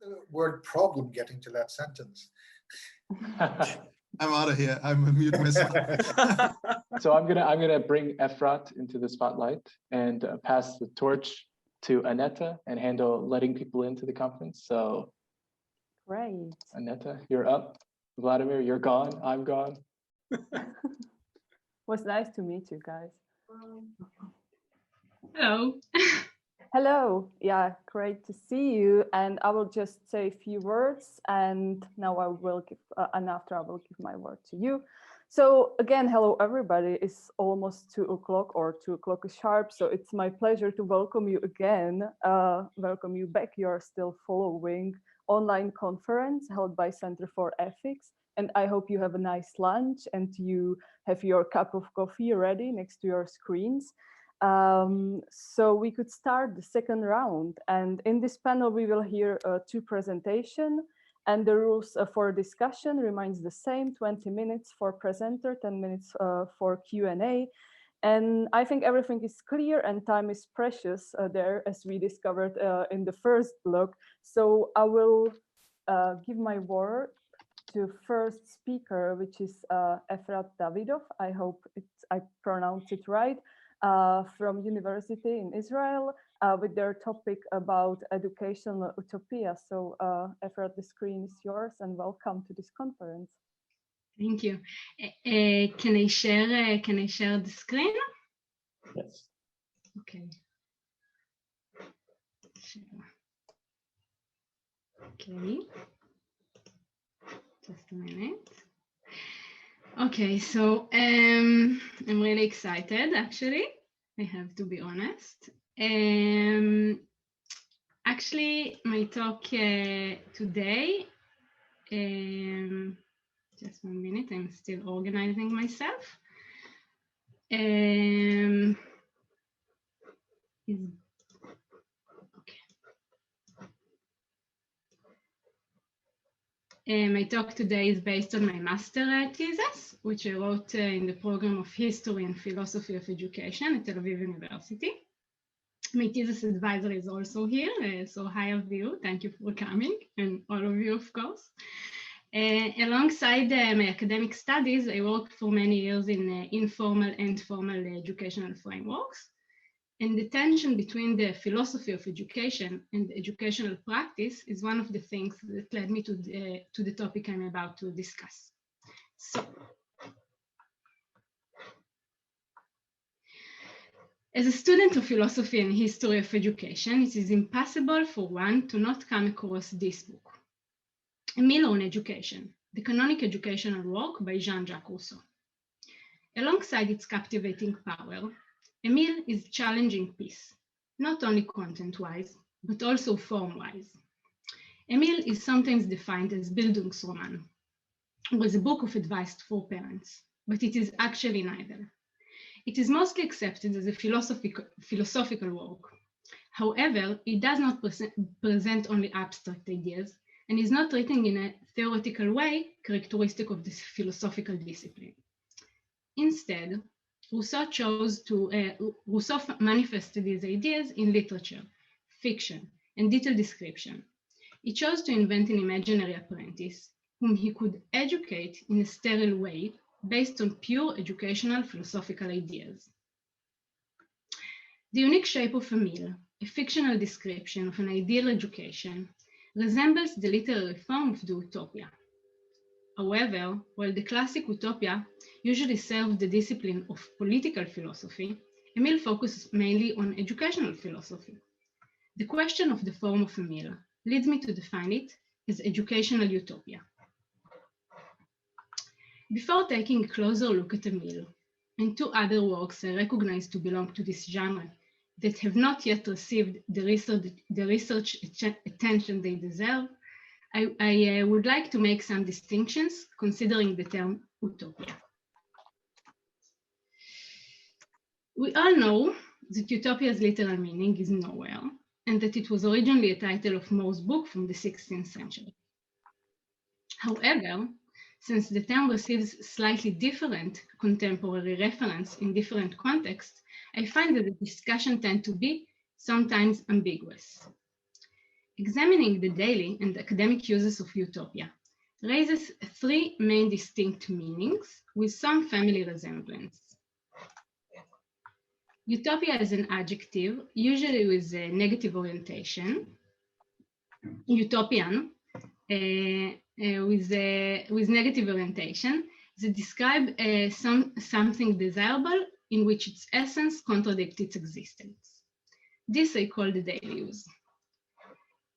the word problem getting to that sentence. I'm out of here. I'm gonna mute myself. So I'm gonna bring Efrat into the spotlight and pass the torch to Aneta and handle letting people into the conference. So, great. Aneta, you're up. Vladimir, you're gone. I'm gone. Was nice to meet you guys. Hello. Hello. Yeah, great to see you. And I will just say a few words, and now I will give, and after I will give my word to you. So again, hello everybody. It's almost 2 o'clock, or 2 o'clock is sharp. So it's my pleasure to welcome you again. Welcome you back. You're still following online conference held by Center for Ethics. And I hope you have a nice lunch and you have your cup of coffee ready next to your screens. So we could start the second round. And in this panel, we will hear 2 presentations. And the rules for discussion remains the same: 20 minutes for presenter, 10 minutes for Q&A. And I think everything is clear and time is precious there, as we discovered in the first block. So I will give my word to first speaker, which is Efrat Davidov. I hope I pronounced it right, from University in Israel, with their topic about educational utopia. So Efrat, the screen is yours, and welcome to this conference. Thank you. Can I share the screen? Yes. Okay. Okay. Just a minute. Okay, so I'm really excited, actually. I have to be honest. Actually, my talk today, just 1 minute, I'm still organizing myself. My talk today is based on my master thesis, which I wrote in the program of History and Philosophy of Education at Tel Aviv University. My thesis advisor is also here, so hi of you, thank you for coming, and all of you, of course. Alongside my academic studies, I worked for many years in informal and formal educational frameworks. And the tension between the philosophy of education and educational practice is one of the things that led me to the topic I'm about to discuss. So, as a student of philosophy and history of education, it is impossible for one to not come across this book, Emile on Education, the canonic educational work by Jean-Jacques Rousseau. Alongside its captivating power, Emile is challenging piece, not only content-wise, but also form-wise. Emile is sometimes defined as Bildungsroman, or as a book of advice for parents, but it is actually neither. It is mostly accepted as a philosophical work. However, it does not present only abstract ideas, and is not written in a theoretical way characteristic of this philosophical discipline. Instead, Rousseau manifested these ideas in literature, fiction, and detailed description. He chose to invent an imaginary apprentice whom he could educate in a sterile way based on pure educational philosophical ideas. The unique shape of Emile, a fictional description of an ideal education, resembles the literary form of the Utopia. However, while the classic Utopia usually served the discipline of political philosophy, Emile focuses mainly on educational philosophy. The question of the form of Emile leads me to define it as educational utopia. Before taking a closer look at Emile and 2 other works I recognize to belong to this genre that have not yet received the research attention they deserve, I would like to make some distinctions considering the term utopia. We all know that utopia's literal meaning is nowhere, and that it was originally a title of More's book from the 16th century. However, since the term receives slightly different contemporary reference in different contexts, I find that the discussion tends to be sometimes ambiguous. examining the daily and academic uses of utopia raises three main distinct meanings with some family resemblance. Utopia is an adjective, usually with a negative orientation. Utopian, with negative orientation, that describe something desirable in which its essence contradicts its existence. This I call the daily use.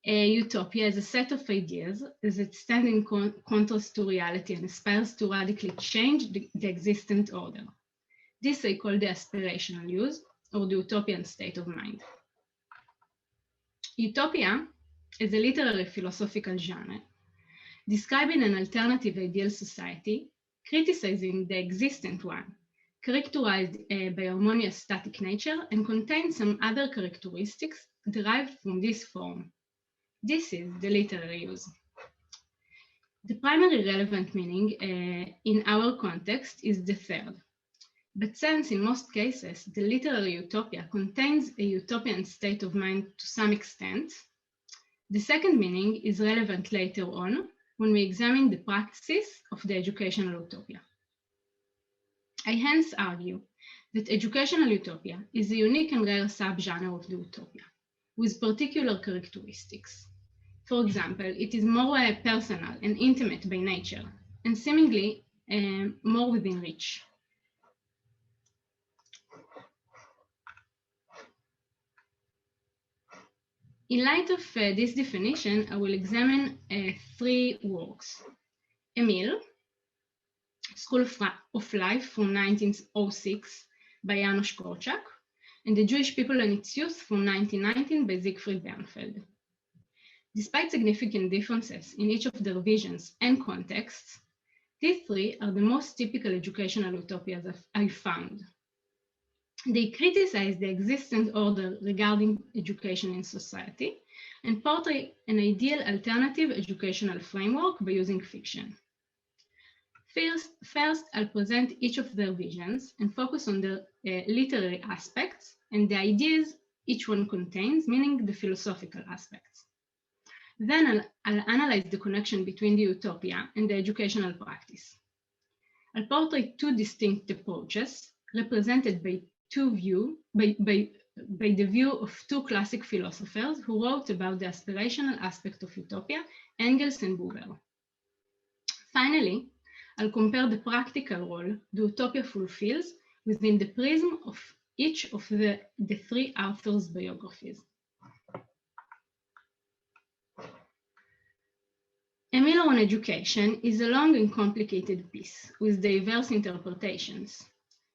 Utopia is a set of ideas that stand in contrast to reality and aspires to radically change the existent order. This I call the aspirational use, or the utopian state of mind. Utopia is a literary philosophical genre, describing an alternative ideal society, criticizing the existent one, characterized by harmonious static nature, and contains some other characteristics derived from this form. This is the literary use. The primary relevant meaning in our context is the third. But since in most cases the literary utopia contains a utopian state of mind to some extent, the second meaning is relevant later on when we examine the practices of the educational utopia. I hence argue that educational utopia is a unique and rare subgenre of the utopia, with particular characteristics. For example, it is more personal and intimate by nature, and seemingly more within reach. In light of this definition, I will examine three works. Emil, School of Life from 1906 by Janusz Korczak, and The Jewish People and its Youth from 1919 by Siegfried Bernfeld. Despite significant differences in each of their visions and contexts, these three are the most typical educational utopias I've found. They criticize the existent order regarding education in society and portray an ideal alternative educational framework by using fiction. First, I'll present each of their visions and focus on the literary aspects and the ideas each one contains, meaning the philosophical aspects. Then I'll analyze the connection between the utopia and the educational practice. I'll portray two distinct approaches represented by the view of two classic philosophers who wrote about the aspirational aspect of utopia, Engels and Buber. Finally, I'll compare the practical role the utopia fulfills within the prism of each of the three authors' biographies. Emil on Education is a long and complicated piece with diverse interpretations.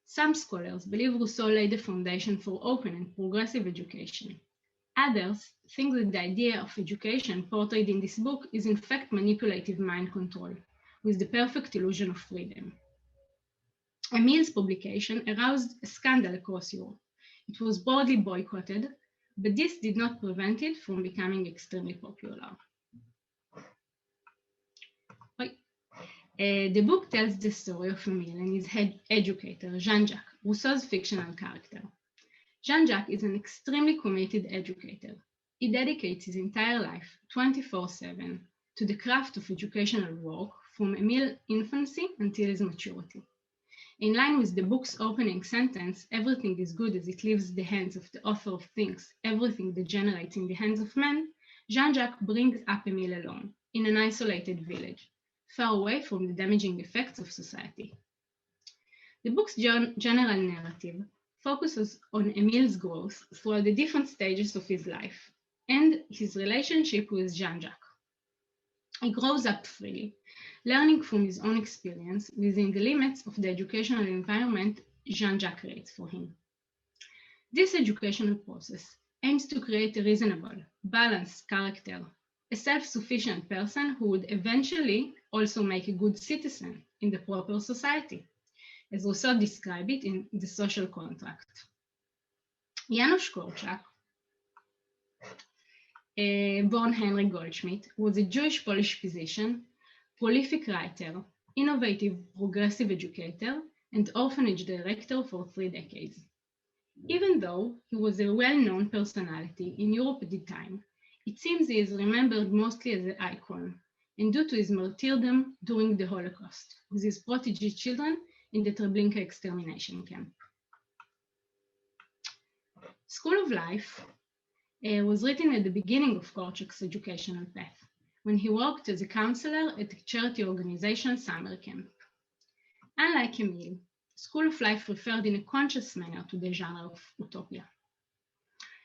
Some scholars believe Rousseau laid the foundation for open and progressive education. Others think that the idea of education portrayed in this book is in fact manipulative mind control, with the perfect illusion of freedom. Emil's publication aroused a scandal across Europe. It was broadly boycotted, but this did not prevent it from becoming extremely popular. The book tells the story of Emile and his head educator, Jean-Jacques, Rousseau's fictional character. Jean-Jacques is an extremely committed educator. He dedicates his entire life, 24/7, to the craft of educational work from Emile's infancy until his maturity. In line with the book's opening sentence, everything is good as it leaves the hands of the author of things, everything degenerates in the hands of men, Jean-Jacques brings up Emile alone, in an isolated village, far away from the damaging effects of society. The book's general narrative focuses on Emile's growth throughout the different stages of his life and his relationship with Jean-Jacques. He grows up freely, learning from his own experience within the limits of the educational environment Jean-Jacques creates for him. This educational process aims to create a reasonable, balanced character, a self-sufficient person who would eventually also make a good citizen in the proper society, as Rousseau described it in The Social Contract. Janusz Korczak, born Henry Goldschmidt, was a Jewish-Polish physician, prolific writer, innovative progressive educator, and orphanage director for 3 decades. Even though he was a well-known personality in Europe at the time, It seems he is remembered mostly as an icon, and due to his martyrdom during the Holocaust, with his protege children in the Treblinka extermination camp. School of Life was written at the beginning of Korczak's educational path, when he worked as a counselor at a charity organization summer camp. Unlike Emile, School of Life referred in a conscious manner to the genre of utopia.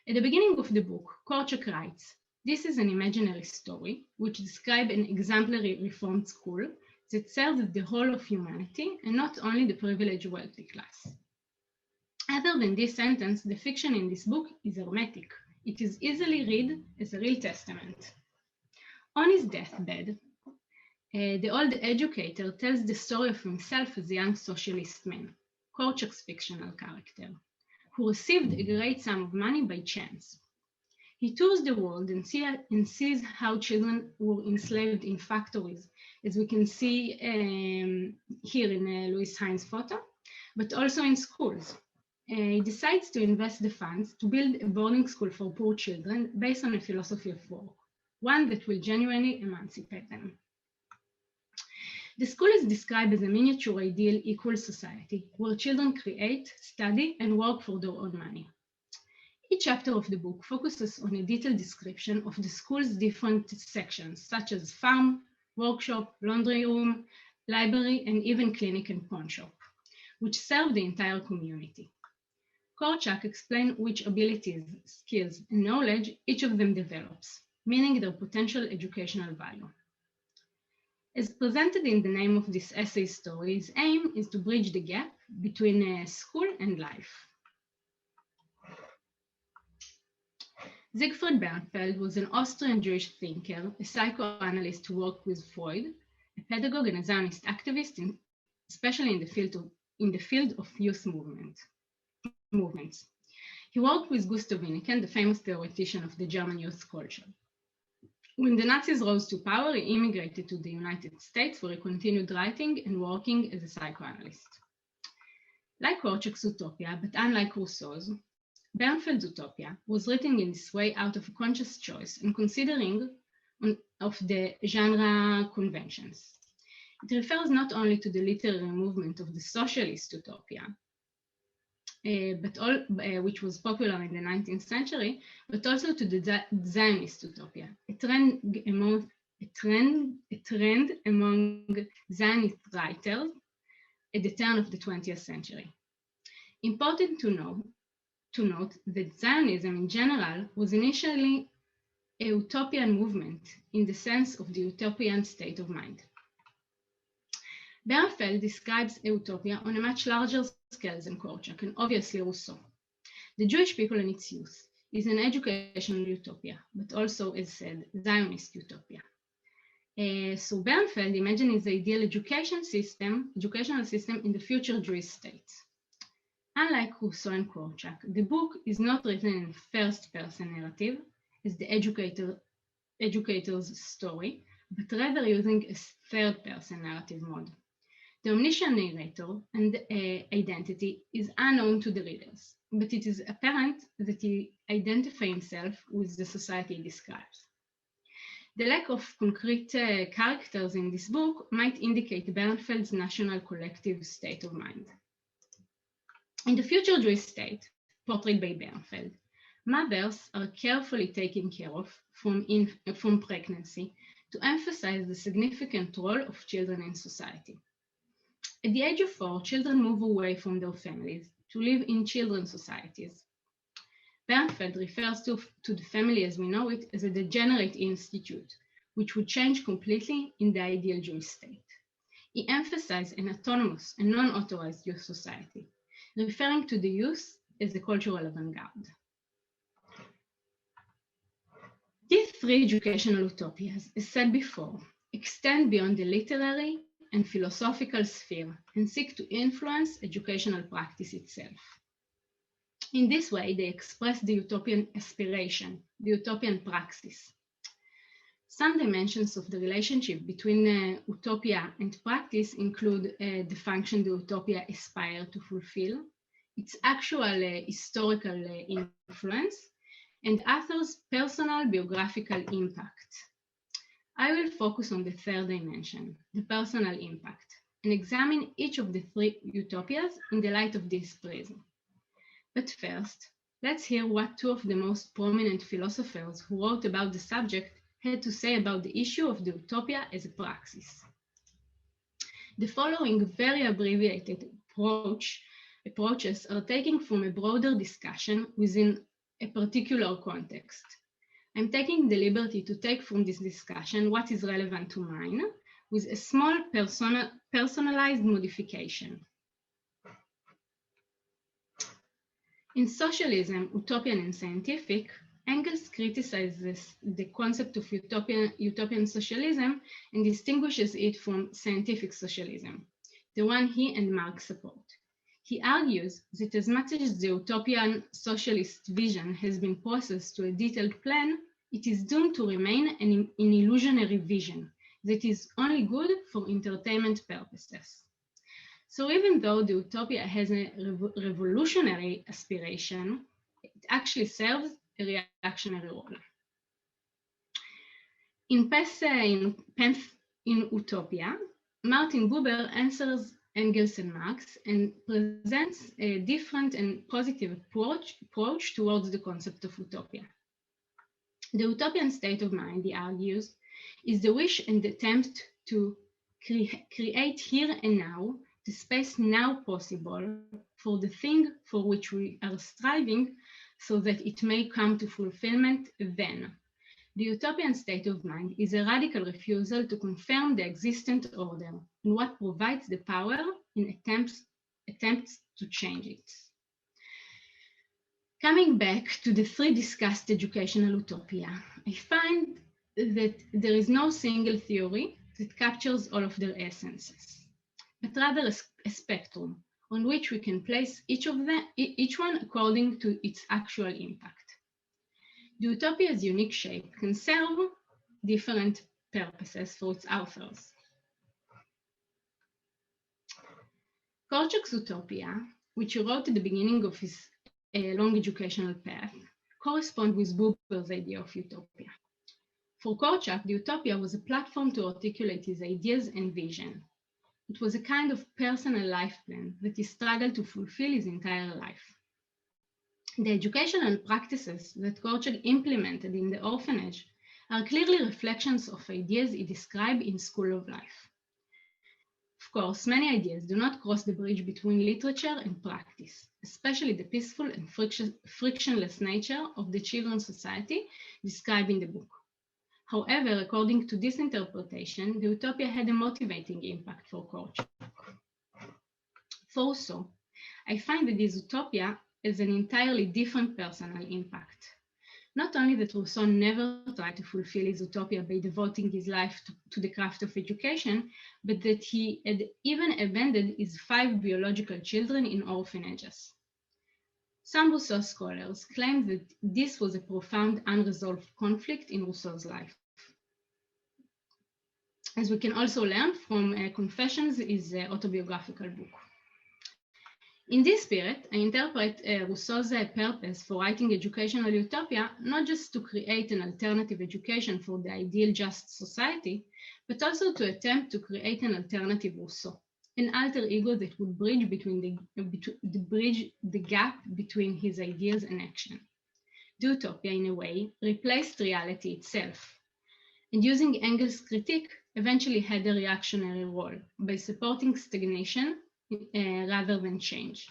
At the beginning of the book, Korczak writes, "This is an imaginary story which describes an exemplary reformed school that serves the whole of humanity and not only the privileged wealthy class." Other than this sentence, the fiction in this book is hermetic. It is easily read as a real testament. On his deathbed, the old educator tells the story of himself as a young socialist man, Korczak's fictional character, who received a great sum of money by chance. He tours the world and sees how children were enslaved in factories, as we can see here in Louis Hines' photo, but also in schools. He decides to invest the funds to build a boarding school for poor children based on a philosophy of work, one that will genuinely emancipate them. The school is described as a miniature ideal equal society where children create, study, and work for their own money. Each chapter of the book focuses on a detailed description of the school's different sections, such as farm, workshop, laundry room, library, and even clinic and pawn shop, which serve the entire community. Korczak explains which abilities, skills, and knowledge each of them develops, meaning their potential educational value. As presented in the name of this essay story, his aim is to bridge the gap between school and life. Siegfried Bernfeld was an Austrian Jewish thinker, a psychoanalyst who worked with Freud, a pedagogue and a Zionist activist, especially in the field of youth movements. He worked with Gustav Wyneken, the famous theoretician of the German youth culture. When the Nazis rose to power, he immigrated to the United States, where he continued writing and working as a psychoanalyst. Like Korczak's Utopia, but unlike Rousseau's, Bernfeld's Utopia was written in this way out of a conscious choice and considering of the genre conventions. It refers not only to the literary movement of the socialist utopia, which was popular in the 19th century, but also to the Zionist utopia, a trend among Zionist writers at the turn of the 20th century. Important to note that Zionism in general was initially a utopian movement in the sense of the utopian state of mind. Bernfeld describes a utopia on a much larger scale than Korczak and obviously Rousseau. The Jewish people and its youth is an educational utopia, but also, as said, Zionist utopia. So Bernfeld imagines his ideal educational system in the future Jewish state. Unlike Rousseau and Korczak, the book is not written in first-person narrative as the educator's story, but rather using a third-person narrative mode. The omniscient narrator and identity is unknown to the readers, but it is apparent that he identifies himself with the society he describes. The lack of concrete characters in this book might indicate Bernfeld's national collective state of mind. In the future Jewish state, portrayed by Bernfeld, mothers are carefully taken care of from pregnancy to emphasize the significant role of children in society. At the age of 4, children move away from their families to live in children's societies. Bernfeld refers to the family as we know it as a degenerate institute, which would change completely in the ideal Jewish state. He emphasized an autonomous and non-authorized youth society, referring to the youth as the cultural avant-garde. These three educational utopias, as said before, extend beyond the literary and philosophical sphere and seek to influence educational practice itself. In this way, they express the utopian aspiration, the utopian praxis. Some dimensions of the relationship between utopia and practice include the function the utopia aspires to fulfill, its actual historical influence, and author's personal biographical impact. I will focus on the third dimension, the personal impact, and examine each of the three utopias in the light of this prism. But first, let's hear what two of the most prominent philosophers who wrote about the subject had to say about the issue of the utopia as a praxis. The following very abbreviated approaches are taken from a broader discussion within a particular context. I'm taking the liberty to take from this discussion what is relevant to mine with a small personalized modification. In Socialism, Utopian and Scientific, Engels criticizes the concept of utopian socialism and distinguishes it from scientific socialism, the one he and Marx support. He argues that as much as the utopian socialist vision has been processed to a detailed plan, it is doomed to remain an illusionary vision that is only good for entertainment purposes. So even though the utopia has a revolutionary aspiration, it actually serves a reactionary role. In Utopia, Martin Buber answers Engels and Marx and presents a different and positive approach towards the concept of utopia. The utopian state of mind, he argues, is the wish and attempt to create here and now the space now possible for the thing for which we are striving so that it may come to fulfillment then. The utopian state of mind is a radical refusal to confirm the existent order and what provides the power in attempts to change it. Coming back to the three discussed educational utopia, I find that there is no single theory that captures all of their essences, but rather a spectrum on which we can place each one according to its actual impact. The utopia's unique shape can serve different purposes for its authors. Korczak's Utopia, which he wrote at the beginning of his long educational path, correspond with Buber's idea of utopia. For Korczak, the utopia was a platform to articulate his ideas and vision. It was a kind of personal life plan that he struggled to fulfill his entire life. The educational practices that Korczak implemented in the orphanage are clearly reflections of ideas he described in School of Life. Of course, many ideas do not cross the bridge between literature and practice, especially the peaceful and frictionless nature of the children's society described in the book. However, according to this interpretation, the utopia had a motivating impact for Korczak. For Rousseau, I find that this utopia has an entirely different personal impact. Not only that Rousseau never tried to fulfill his utopia by devoting his life to the craft of education, but that he had even abandoned his 5 biological children in orphanages. Some Rousseau scholars claim that this was a profound unresolved conflict in Rousseau's life. As we can also learn from Confessions, his autobiographical book. In this spirit, I interpret Rousseau's purpose for writing educational utopia not just to create an alternative education for the ideal just society, but also to attempt to create an alternative Rousseau, an alter ego that would bridge the gap between his ideas and action. The utopia, in a way, replaced reality itself, and using Engels' critique, eventually had a reactionary role by supporting stagnation rather than change.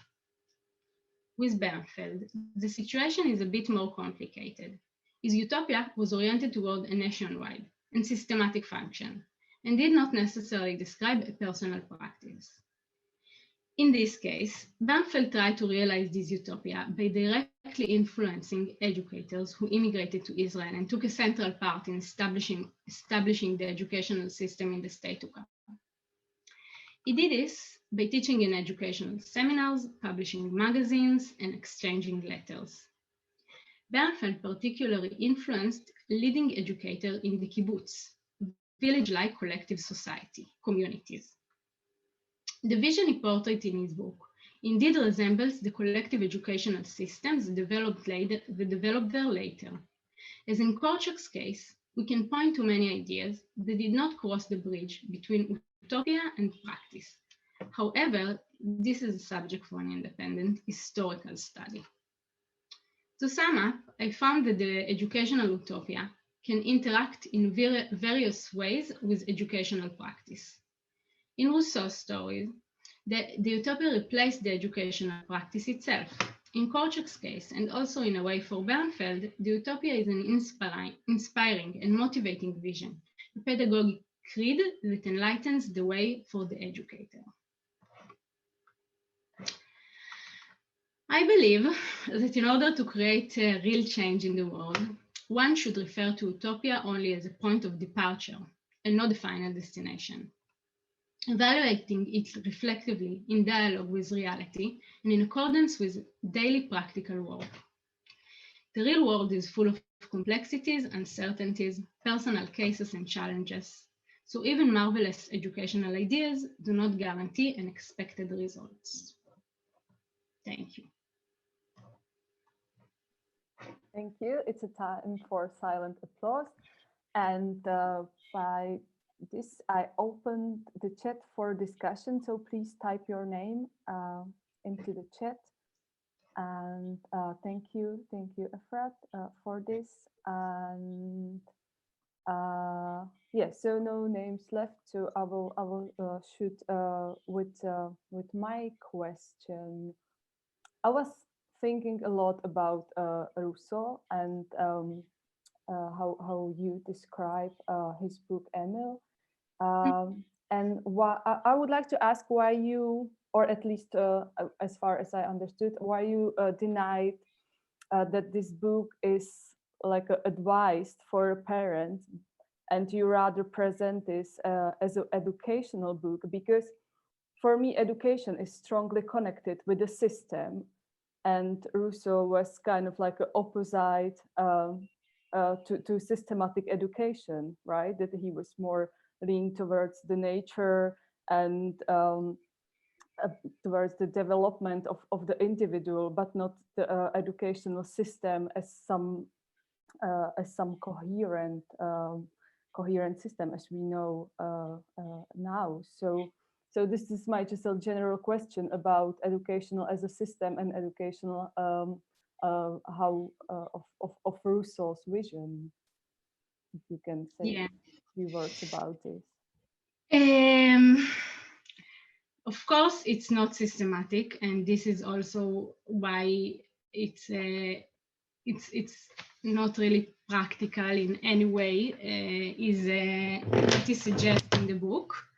With Bernfeld, the situation is a bit more complicated. His utopia was oriented toward a nationwide and systematic function, and did not necessarily describe a personal practice. In this case, Bernfeld tried to realize this utopia by directly influencing educators who immigrated to Israel and took a central part in establishing the educational system in the state to come. He did this by teaching in educational seminars, publishing magazines, and exchanging letters. Bernfeld particularly influenced leading educators in the kibbutz, village-like collective society, communities. The vision he portrayed in his book indeed resembles the collective educational systems developed there later. As in Korczak's case, we can point to many ideas that did not cross the bridge between utopia and practice. However, this is a subject for an independent historical study. To sum up, I found that the educational utopia can interact in various ways with educational practice. In Rousseau's story, the utopia replaced the educational practice itself. In Korczak's case, and also in a way for Bernfeld, the utopia is an inspiring and motivating vision, a pedagogic creed that enlightens the way for the educator. I believe that in order to create a real change in the world, one should refer to utopia only as a point of departure and not the final destination. Evaluating it reflectively in dialogue with reality and in accordance with daily practical work. The real world is full of complexities, uncertainties, personal cases and challenges. So even marvelous educational ideas do not guarantee unexpected results. Thank you. Thank you. It's a time for silent applause. And by this, I opened the chat for discussion. So please type your name into the chat. And thank you, Efrat, for this. And yeah, so no names left. So I will shoot with my question. I was thinking a lot about Rousseau and how you describe his book Emile, and I would like to ask why you, or at least as far as I understood, why you denied that this book is like advised for a parent, and you rather present this as an educational book, because for me education is strongly connected with the system. And Rousseau was kind of like an opposite to systematic education, right? That he was more leaning towards the nature and towards the development of the individual, but not the educational system as some coherent system as we know now. So this is my just a general question about educational as a system and educational how of Rousseau's vision. If you can say a few words about this. Of course, it's not systematic, and this is also why it's not really practical in any way. It is suggested in the book.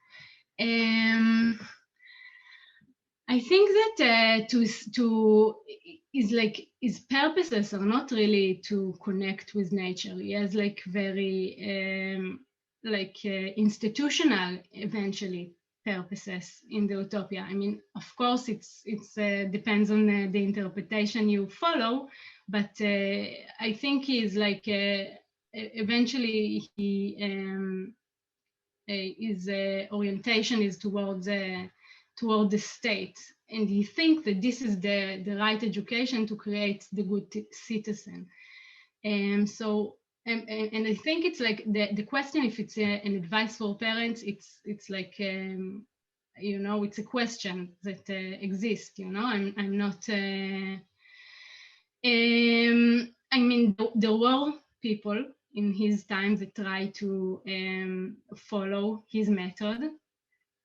I think that his purposes are not really to connect with nature. He has like very institutional eventually purposes in the utopia. I mean, of course, it's depends on the interpretation you follow, but I think he's like eventually his orientation is towards toward the state, and he thinks that this is the right education to create the good citizen. And I think it's like the question if it's an advice for parents, it's like you know, it's a question that exists. You know, I'm not. I mean, there were people in his time that try to follow his method,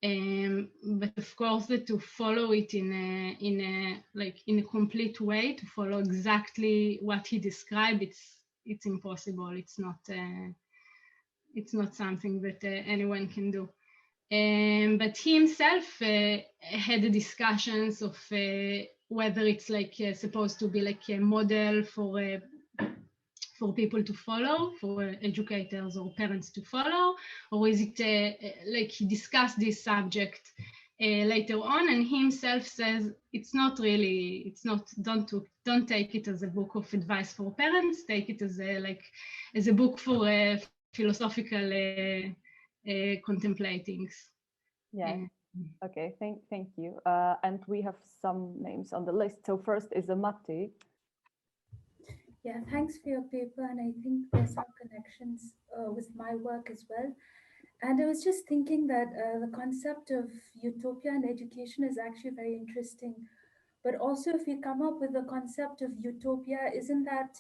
but of course that to follow it in a complete way, to follow exactly what he described, it's impossible. It's not something that anyone can do. But he himself had the discussions of whether it's like supposed to be like a model for people to follow, for educators or parents to follow, or is it like he discussed this subject later on, and he himself says it's not really, it's not, don't take it as a book of advice for parents, take it as a book for philosophical contemplatings. Yeah, Okay, thank you. And we have some names on the list. So first is Matti. Yeah, thanks for your paper. And I think there's some connections with my work as well. And I was just thinking that the concept of utopia and education is actually very interesting. But also, if we come up with the concept of utopia, isn't that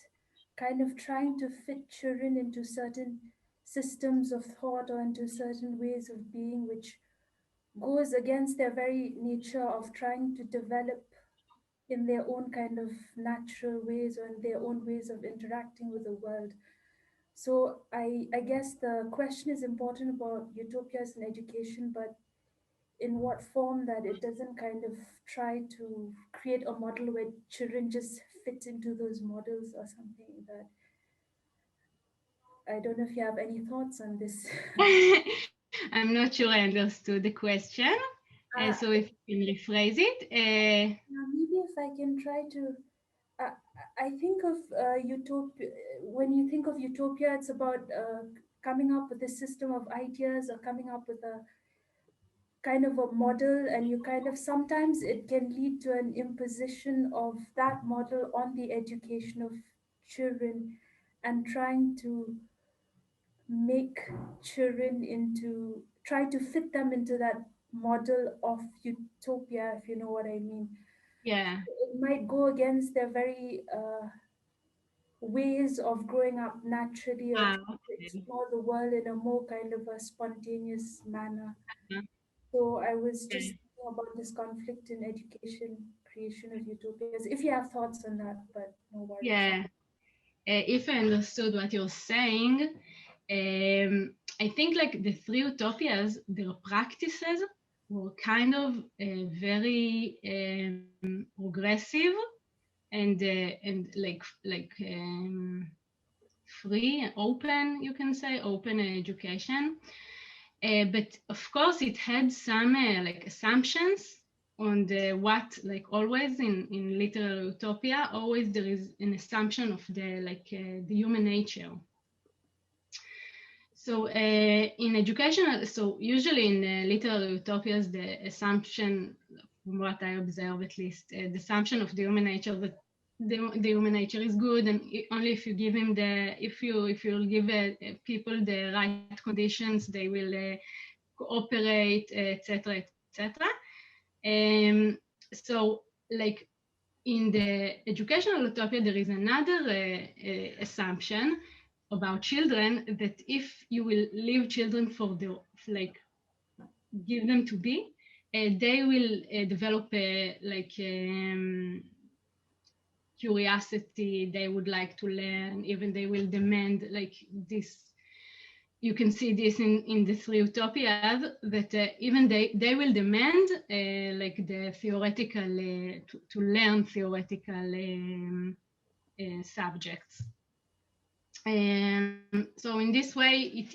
kind of trying to fit children into certain systems of thought or into certain ways of being, which goes against their very nature of trying to develop in their own kind of natural ways or in their own ways of interacting with the world? So I guess the question is important about utopias in education, but in what form that it doesn't kind of try to create a model where children just fit into those models or something like that. I don't know if you have any thoughts on this. I'm not sure I understood the question. So if you can rephrase it. Maybe if I can try to, I think of utopia, when you think of utopia, it's about coming up with a system of ideas or coming up with a kind of a model, and you kind of sometimes it can lead to an imposition of that model on the education of children and trying to make children into try to fit them into that model of utopia, if you know what I mean. Yeah. It might go against their very ways of growing up naturally or trying to explore the world in a more kind of a spontaneous manner. So I was just thinking about this conflict in education, creation of utopias. If you have thoughts on that, but no worries. Yeah. If I understood what you're saying, I think like the three utopias, their practices were kind of very progressive and like free and open, you can say, open education. But of course, it had some like assumptions on the what, like always in literal utopia, always there is an assumption of the like the human nature. So in education, so usually in literal utopias, the assumption, from what I observe at least, the assumption of the human nature that the human nature is good, and only if you give him the, if you'll give people the right conditions, they will cooperate, etc., etc. So like in the educational utopia, there is another assumption about children, that if you will leave children for the, like, give them to be, they will develop like curiosity, they would like to learn, even they will demand like this. You can see this in the three utopias, that even they will demand like the theoretical, to learn theoretical subjects. So in this way,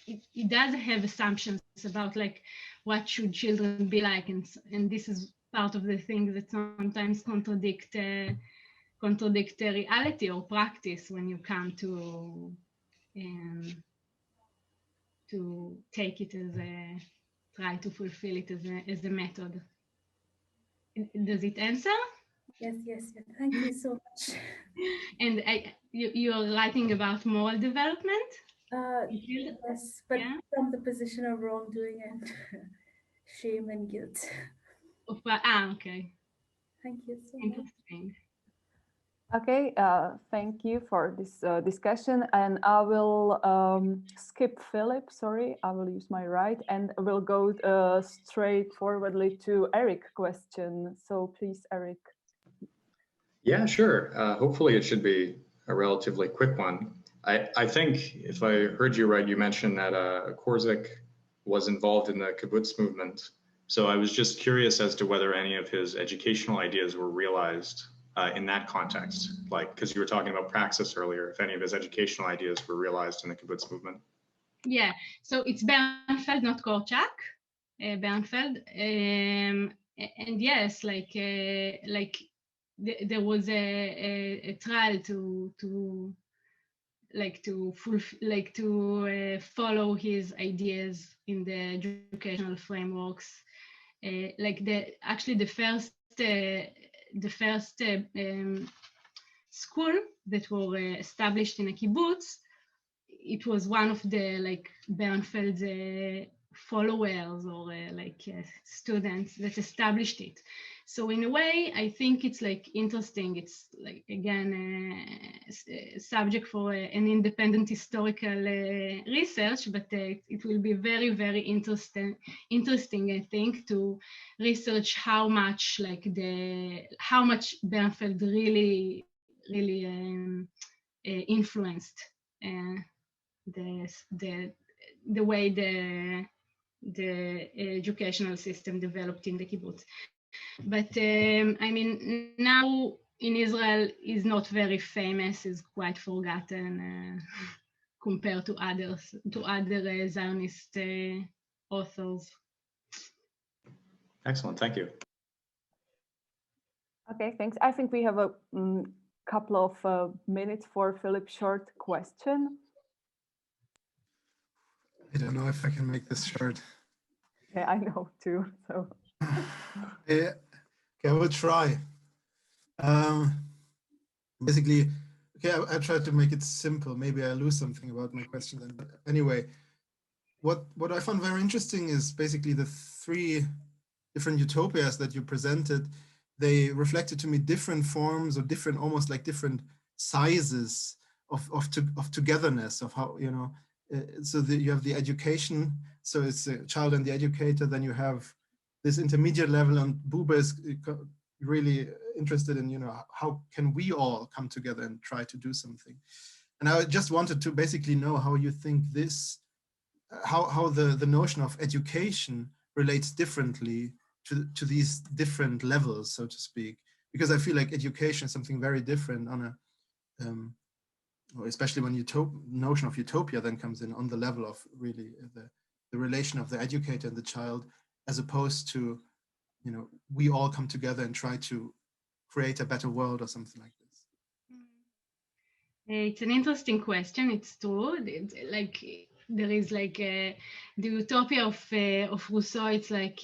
it does have assumptions about like what should children be like, and this is part of the things that sometimes contradict reality or practice when you come to take it as a, try to fulfill it as a method. Does it answer? Yes, yes, yes. Thank you so much. And you're writing about moral development? Yes, but from the position of wrongdoing and shame and guilt. Okay. Thank you so much. Interesting. Okay, thank you for this discussion, and I will skip Philip, sorry, I will use my right, and we'll go straightforwardly to Eric's question. So please, Eric. Yeah, sure. Hopefully it should be a relatively quick one. I think, if I heard you right, you mentioned that Korczak was involved in the kibbutz movement. So I was just curious as to whether any of his educational ideas were realized in that context, like, because you were talking about praxis earlier, if any of his educational ideas were realized in the kibbutz movement. Yeah, so it's Bernfeld, not Korczak, Bernfeld. And yes, like there was a trial to follow his ideas in the educational frameworks. like the first school that were established in a kibbutz. It was one of the like Bernfeld's followers or students that established it. So in a way, I think it's like interesting. It's like, again, a subject for an independent historical research, but it will be very, very interesting, I think, to research how much Bernfeld really influenced the way the educational system developed in the kibbutz. But I mean, now in Israel is not very famous, is quite forgotten compared to other Zionist authors. Excellent, thank you. Okay, thanks. I think we have a couple of minutes for Philip's short question. I don't know if I can make this short. Yeah, I know too. So yeah, okay, I will try. Basically, okay, I tried to make it simple. Maybe I lose something about my question then. But anyway, what I found very interesting is basically the three different utopias that you presented. They reflected to me different forms or different, almost like different sizes of togetherness, of how, you know, so you have the education, so it's a child and the educator, then you have this intermediate level, and Buber is really interested in, you know, how can we all come together and try to do something. And I just wanted to basically know how you think this, how the notion of education relates differently to these different levels, so to speak, because I feel like education is something very different on a, especially when notion of utopia then comes in on the level of really the relation of the educator and the child, as opposed to, you know, we all come together and try to create a better world or something like this. It's an interesting question. It's true. Like there is like the utopia of Rousseau. It's like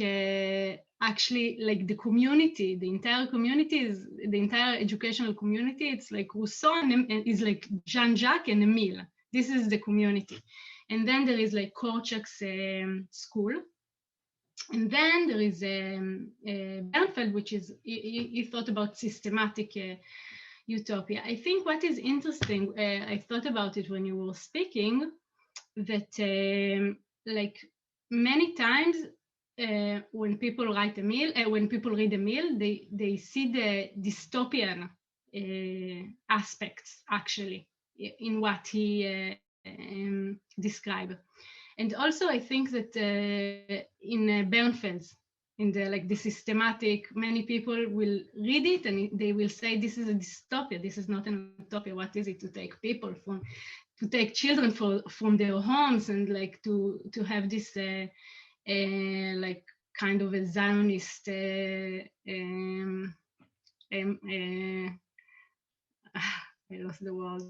actually like the community, the entire community is the entire educational community. It's like Rousseau and is like Jean-Jacques and Emile. This is the community, and then there is like Korczak's school, and then there is Bernfeld, which is he thought about systematic utopia. I think what is interesting, I thought about it when you were speaking, that like many times when people write Emile, when people read Emile, they see the dystopian aspects actually in what he described. And also I think that in Bernfeld's, in the systematic, many people will read it and they will say this is a dystopia, this is not an utopia. What is it to take people to take children from their homes and like to have this like kind of a Zionist I lost the word,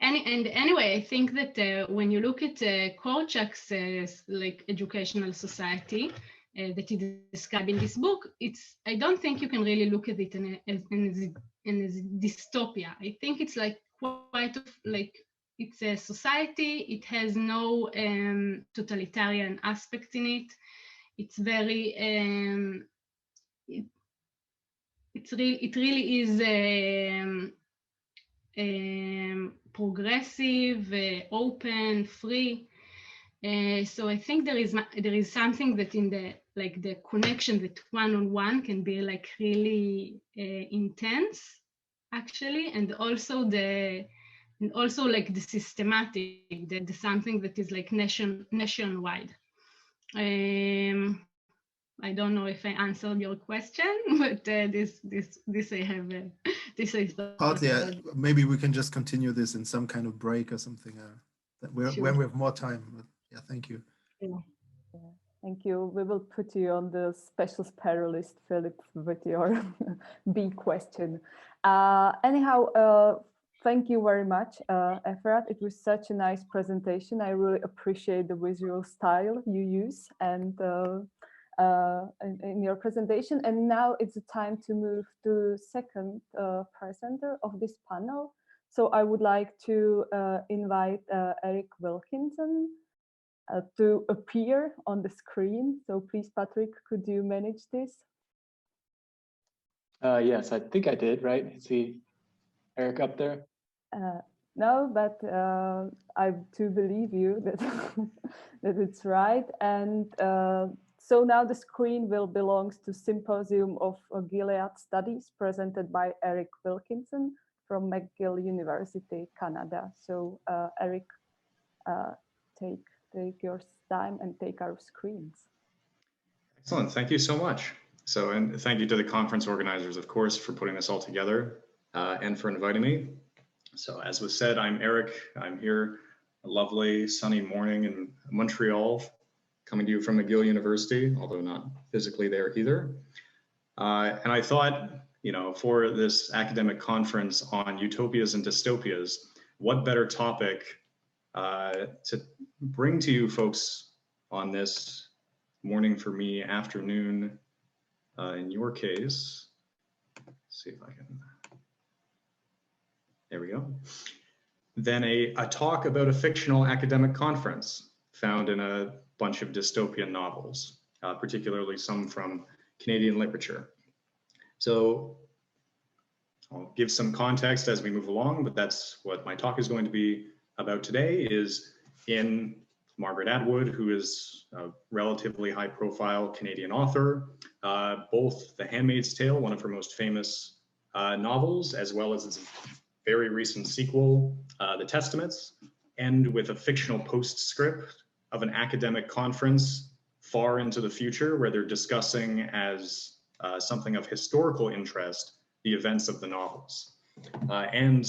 and anyway, I think that when you look at Korczak's like educational society that he described in this book, I don't think you can really look at it in a dystopia. I think it's like quite like it's a society. It has no totalitarian aspect in it. It's very it really is progressive, open, free. So I think there is something that in the connection that one-on-one can be like really intense, actually, and also like the systematic, the something that is like nationwide. I don't know if I answered your question, but this I have this I thought. Partly, maybe we can just continue this in some kind of break or something when we have more time. But yeah, thank you. Yeah. Thank you. We will put you on the special sparrow list, Philip, with your B question. Anyhow, thank you very much, Efrat. It was such a nice presentation. I really appreciate the visual style you use and in your presentation. And now it's the time to move to second presenter of this panel. So I would like to invite Eric Wilkinson to appear on the screen. So please, Patrick, could you manage this? Yes, I think I did, right? Is he Eric up there? No, but I do believe you that, that it's right. And so now the screen will belongs to Symposium of Gilead Studies presented by Eric Wilkinson from McGill University, Canada. So Eric, take your time and take our screens. Excellent, thank you so much. So, and thank you to the conference organizers, of course, for putting this all together and for inviting me. So as was said, I'm Eric. I'm here a lovely sunny morning in Montreal, coming to you from McGill University, although not physically there either. And I thought, you know, for this academic conference on utopias and dystopias, what better topic to bring to you folks on this morning for me, afternoon, in your case. Let's see if I can, there we go. Then a talk about a fictional academic conference found in a bunch of dystopian novels, particularly some from Canadian literature. So I'll give some context as we move along, but that's what my talk is going to be about today. Is in Margaret Atwood, who is a relatively high profile Canadian author, both The Handmaid's Tale, one of her most famous novels, as well as its very recent sequel, The Testaments, end with a fictional postscript of an academic conference far into the future where they're discussing as something of historical interest the events of the novels. And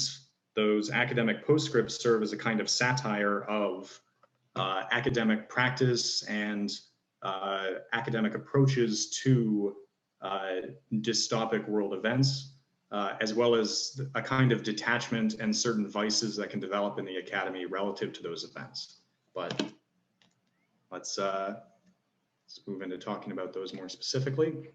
those academic postscripts serve as a kind of satire of academic practice and academic approaches to dystopic world events, as well as a kind of detachment and certain vices that can develop in the academy relative to those events. But let's move into talking about those more specifically.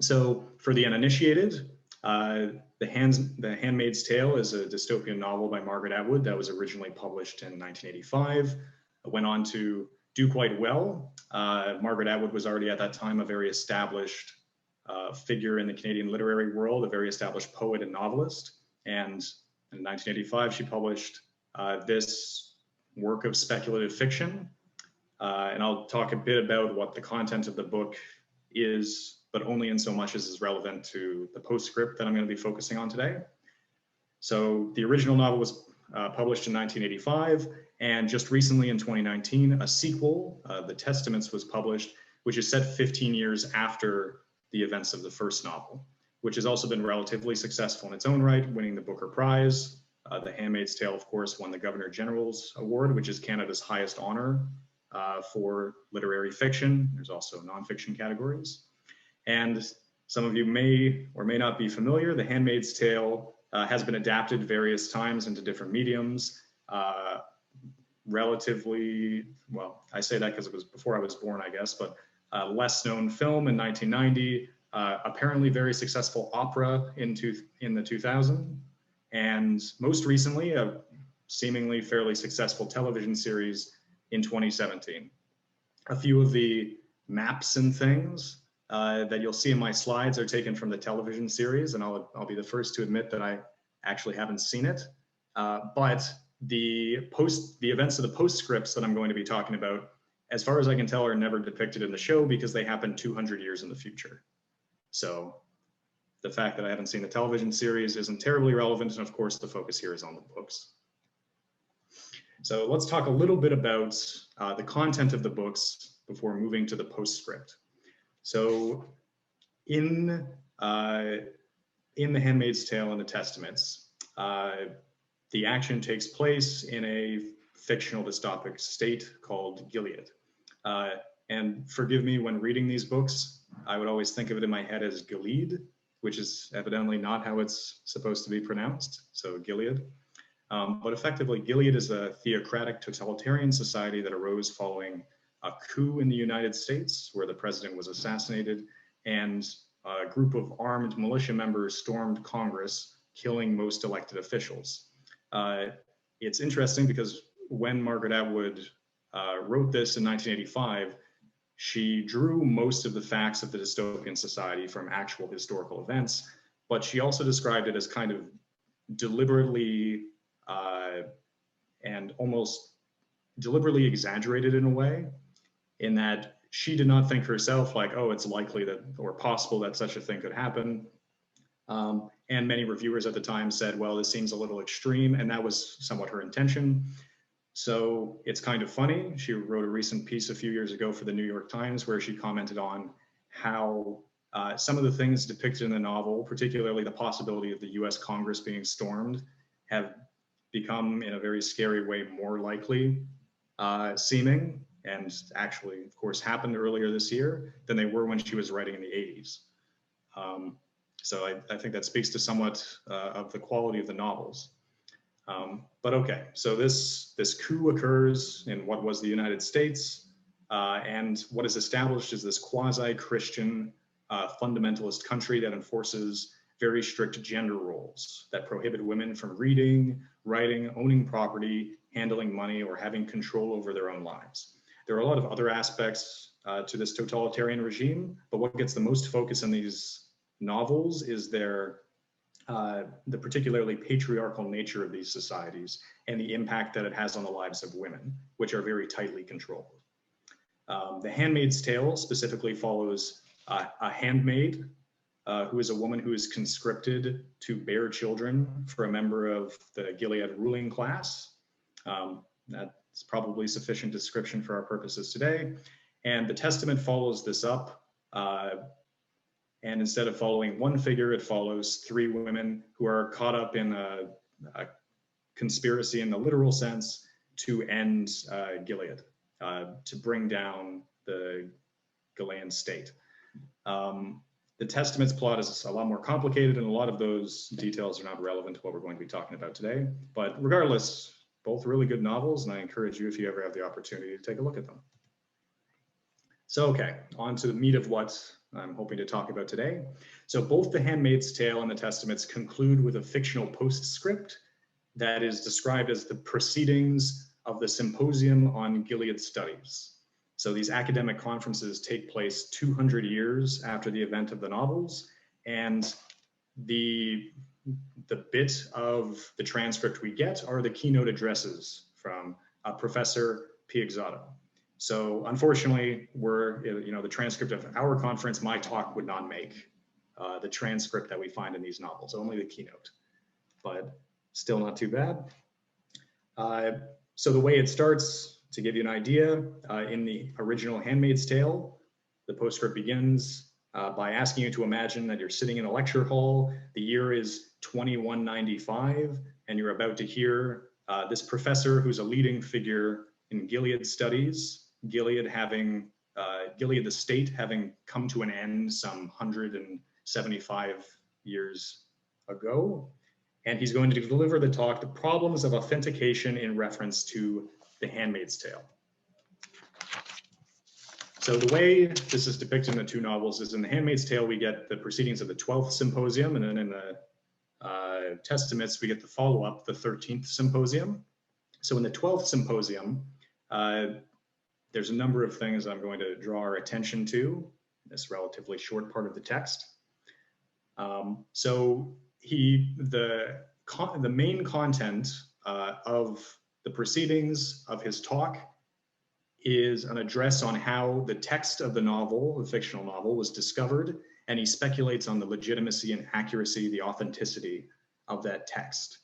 So for the uninitiated, The Handmaid's Tale is a dystopian novel by Margaret Atwood that was originally published in 1985. It went on to do quite well. Margaret Atwood was already at that time a very established figure in the Canadian literary world, a very established poet and novelist. And in 1985, she published this work of speculative fiction. And I'll talk a bit about what the content of the book is, but only in so much as is relevant to the postscript that I'm going to be focusing on today. So the original novel was published in 1985, and just recently in 2019, a sequel, The Testaments, was published, which is set 15 years after the events of the first novel, which has also been relatively successful in its own right, winning the Booker Prize. The Handmaid's Tale, of course, won the Governor General's Award, which is Canada's highest honor for literary fiction. There's also nonfiction categories. And some of you may or may not be familiar, The Handmaid's Tale has been adapted various times into different mediums. Relatively, well, I say that because it was before I was born, I guess, but less known film in 1990, apparently very successful opera in the 2000s, and most recently, a seemingly fairly successful television series in 2017. A few of the maps and things that you'll see in my slides are taken from the television series, and I'll be the first to admit that I actually haven't seen it. But the events of the postscripts that I'm going to be talking about, as far as I can tell, are never depicted in the show because they happened 200 years in the future. So the fact that I haven't seen the television series isn't terribly relevant, and of course the focus here is on the books. So let's talk a little bit about the content of the books before moving to the postscript. So in The Handmaid's Tale and The Testaments, the action takes place in a fictional dystopic state called Gilead. And forgive me, when reading these books, I would always think of it in my head as Gilead, which is evidently not how it's supposed to be pronounced, so Gilead. But effectively, Gilead is a theocratic totalitarian society that arose following a coup in the United States where the president was assassinated and a group of armed militia members stormed Congress, killing most elected officials. It's interesting because when Margaret Atwood wrote this in 1985, she drew most of the facts of the dystopian society from actual historical events, but she also described it as kind of deliberately and almost deliberately exaggerated in a way, in that she did not think herself like, oh, it's likely that or possible that such a thing could happen. And many reviewers at the time said, well, this seems a little extreme, and that was somewhat her intention. So it's kind of funny. She wrote a recent piece a few years ago for the New York Times where she commented on how some of the things depicted in the novel, particularly the possibility of the US Congress being stormed, have become in a very scary way more likely seeming, and actually, of course, happened earlier this year than they were when she was writing in the 80s. So I think that speaks to somewhat of the quality of the novels. But okay, so this coup occurs in what was the United States, and what is established is this quasi-Christian fundamentalist country that enforces very strict gender roles that prohibit women from reading, writing, owning property, handling money, or having control over their own lives. There are a lot of other aspects to this totalitarian regime, but what gets the most focus in these novels is the particularly patriarchal nature of these societies and the impact that it has on the lives of women, which are very tightly controlled. The Handmaid's Tale specifically follows a handmaid who is a woman who is conscripted to bear children for a member of the Gilead ruling class. That's probably sufficient description for our purposes today. And the Testament follows this up. And instead of following one figure, it follows three women who are caught up in a conspiracy in the literal sense to end Gilead, to bring down the Gilead state. The Testament's plot is a lot more complicated, and a lot of those details are not relevant to what we're going to be talking about today. But regardless, both really good novels, and I encourage you, if you ever have the opportunity, to take a look at them. So, okay, on to the meat of what I'm hoping to talk about today. So both The Handmaid's Tale and the Testaments conclude with a fictional postscript that is described as the proceedings of the Symposium on Gilead Studies. So these academic conferences take place 200 years after the event of the novels, and the bit of the transcript we get are the keynote addresses from Professor Piegzotto. So unfortunately, the transcript of our conference, my talk would not make the transcript that we find in these novels, only the keynote, but still not too bad. So the way it starts, to give you an idea, in the original Handmaid's Tale, the postscript begins by asking you to imagine that you're sitting in a lecture hall, the year is 2195, and you're about to hear this professor who's a leading figure in Gilead studies, Gilead the state having come to an end some 175 years ago. And he's going to deliver the talk, The Problems of Authentication in Reference to The Handmaid's Tale. So the way this is depicted in the two novels is in The Handmaid's Tale, we get the proceedings of the 12th Symposium, and then in the Testaments, we get the follow-up, the 13th Symposium. So in the 12th Symposium, there's a number of things I'm going to draw our attention to in this relatively short part of the text. So the main content of the proceedings of his talk is an address on how the text of the novel, the fictional novel, was discovered, and he speculates on the legitimacy and accuracy, the authenticity of that text.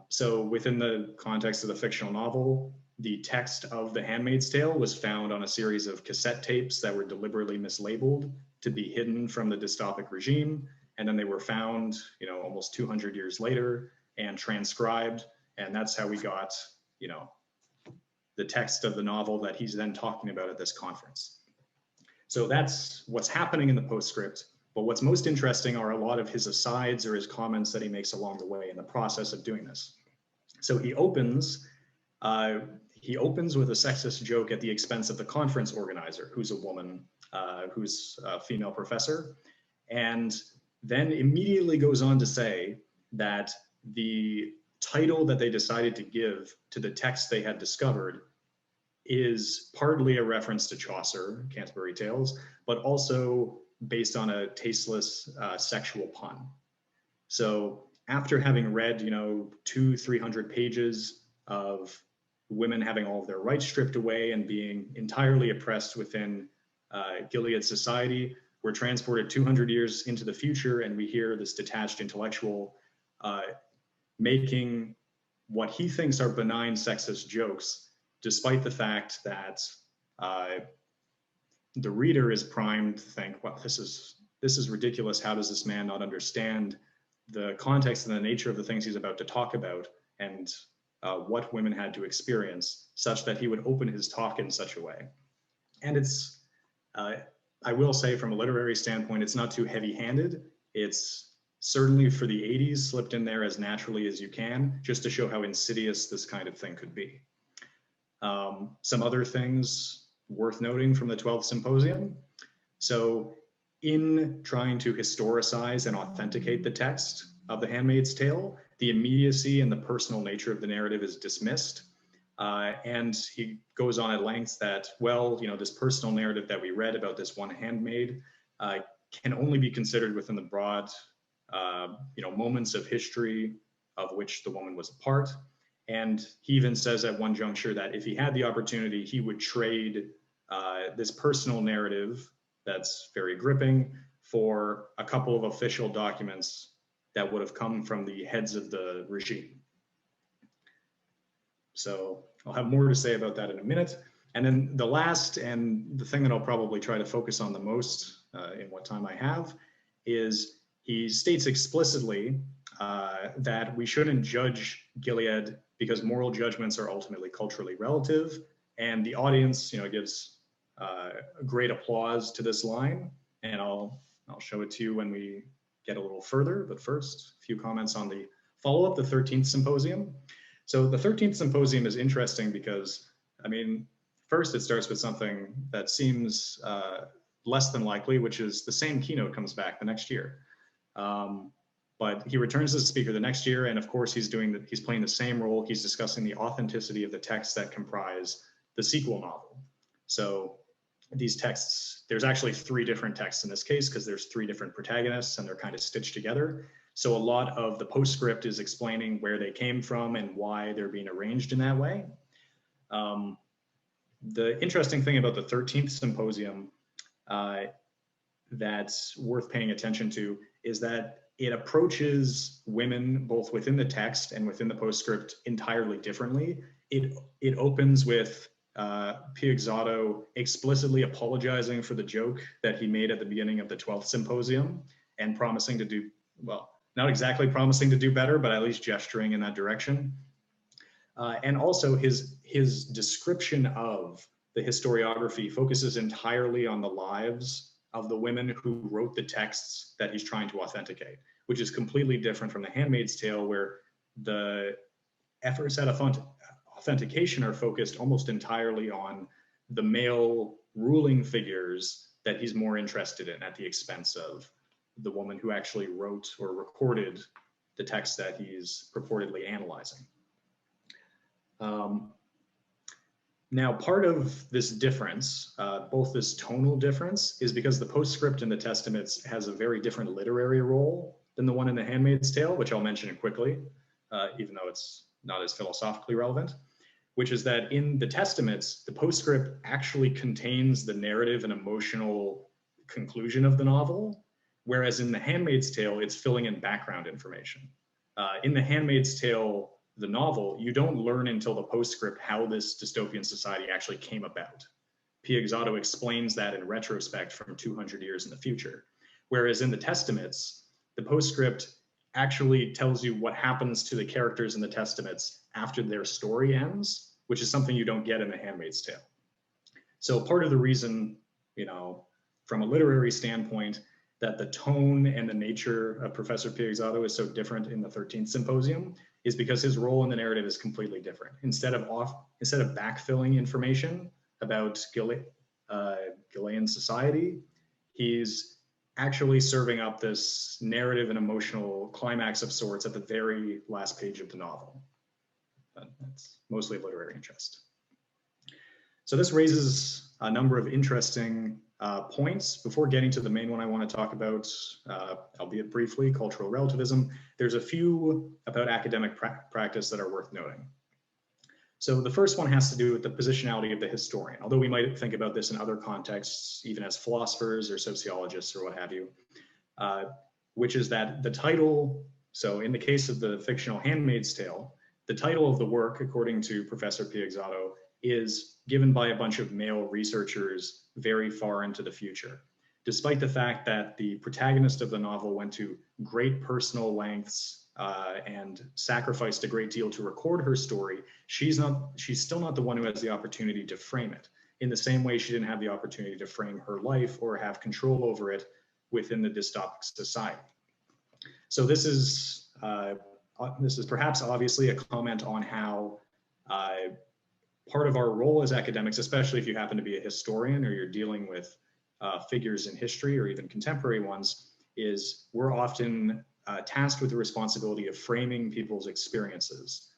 So within the context of the fictional novel, the text of The Handmaid's Tale was found on a series of cassette tapes that were deliberately mislabeled to be hidden from the dystopic regime. And then they were found, almost 200 years later and transcribed. And that's how we got, the text of the novel that he's then talking about at this conference. So that's what's happening in the postscript. But what's most interesting are a lot of his asides or his comments that he makes along the way in the process of doing this. So he opens with a sexist joke at the expense of the conference organizer, who's a woman, who's a female professor, and then immediately goes on to say that the title that they decided to give to the text they had discovered is partly a reference to Chaucer, Canterbury Tales, but also based on a tasteless sexual pun. So after having read, 200-300 pages of women having all of their rights stripped away and being entirely oppressed within Gilead society, we're transported 200 years into the future, and we hear this detached intellectual making what he thinks are benign sexist jokes, despite the fact that the reader is primed to think, well, this is ridiculous. How does this man not understand the context and the nature of the things he's about to talk about, and what women had to experience, such that he would open his talk in such a way? And it's, I will say from a literary standpoint, it's not too heavy-handed. It's certainly for the 80s slipped in there as naturally as you can, just to show how insidious this kind of thing could be. Some other things worth noting from the 12th Symposium. So in trying to historicize and authenticate the text of The Handmaid's Tale, the immediacy and the personal nature of the narrative is dismissed. And he goes on at length that, well, this personal narrative that we read about this one handmaid can only be considered within the broad, moments of history of which the woman was a part. And he even says at one juncture that if he had the opportunity, he would trade this personal narrative that's very gripping for a couple of official documents that would have come from the heads of the regime. So I'll have more to say about that in a minute. And then the last, and the thing that I'll probably try to focus on the most in what time I have, is he states explicitly that we shouldn't judge Gilead because moral judgments are ultimately culturally relative. And the audience, gives great applause to this line. And I'll show it to you when we get a little further. But first, a few comments on the follow-up, the 13th Symposium. So the 13th Symposium is interesting because, first it starts with something that seems less than likely, which is the same keynote comes back the next year. But he returns as a speaker the next year, and of course he's playing the same role. He's discussing the authenticity of the texts that comprise the sequel novel. So these texts, there's actually 3 different texts in this case because there's 3 different protagonists and they're kind of stitched together. So a lot of the postscript is explaining where they came from and why they're being arranged in that way. The interesting thing about the 13th Symposium that's worth paying attention to is that it approaches women both within the text and within the postscript entirely differently. It opens with Piazzotto explicitly apologizing for the joke that he made at the beginning of the 12th Symposium and promising to do, well, not exactly promising to do better, but at least gesturing in that direction. And also his description of the historiography focuses entirely on the lives of the women who wrote the texts that he's trying to authenticate, which is completely different from The Handmaid's Tale, where the efforts at authentication are focused almost entirely on the male ruling figures that he's more interested in at the expense of the woman who actually wrote or recorded the text that he's purportedly analyzing. Now, part of this difference, both this tonal difference, is because the postscript in the Testaments has a very different literary role than the one in The Handmaid's Tale, which I'll mention quickly, even though it's not as philosophically relevant, which is that in the Testaments, the postscript actually contains the narrative and emotional conclusion of the novel, whereas in The Handmaid's Tale, it's filling in background information. In The Handmaid's Tale, the novel, you don't learn until the postscript how this dystopian society actually came about. Piazzotto explains that in retrospect from 200 years in the future. Whereas in the Testaments, the postscript actually tells you what happens to the characters in the Testaments after their story ends, which is something you don't get in The Handmaid's Tale. So part of the reason, from a literary standpoint, that the tone and the nature of Professor Piegzato is so different in the 13th Symposium is because his role in the narrative is completely different. Instead of backfilling information about Gilead society, he's actually serving up this narrative and emotional climax of sorts at the very last page of the novel. But that's mostly of literary interest. So this raises a number of interesting points. Before getting to the main one I want to talk about, albeit briefly, cultural relativism, there's a few about academic practice that are worth noting. So the first one has to do with the positionality of the historian, although we might think about this in other contexts, even as philosophers or sociologists or what have you, which is that the title, so in the case of the fictional Handmaid's Tale, the title of the work, according to Professor Piegzato, is given by a bunch of male researchers very far into the future. Despite the fact that the protagonist of the novel went to great personal lengths and sacrificed a great deal to record her story, she's still not the one who has the opportunity to frame it. In the same way, she didn't have the opportunity to frame her life or have control over it within the dystopic society. So this is perhaps obviously a comment on how part of our role as academics, especially if you happen to be a historian or you're dealing with figures in history or even contemporary ones, is we're often tasked with the responsibility of framing people's experiences.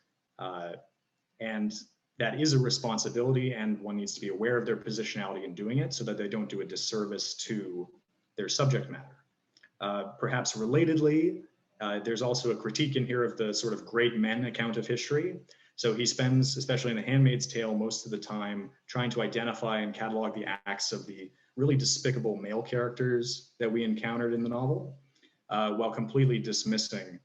And that is a responsibility, and one needs to be aware of their positionality in doing it so that they don't do a disservice to their subject matter. Perhaps relatedly, there's also a critique in here of the sort of great men account of history. So he spends, especially in The Handmaid's Tale, most of the time trying to identify and catalog the acts of the really despicable male characters that we encountered in the novel, while completely dismissing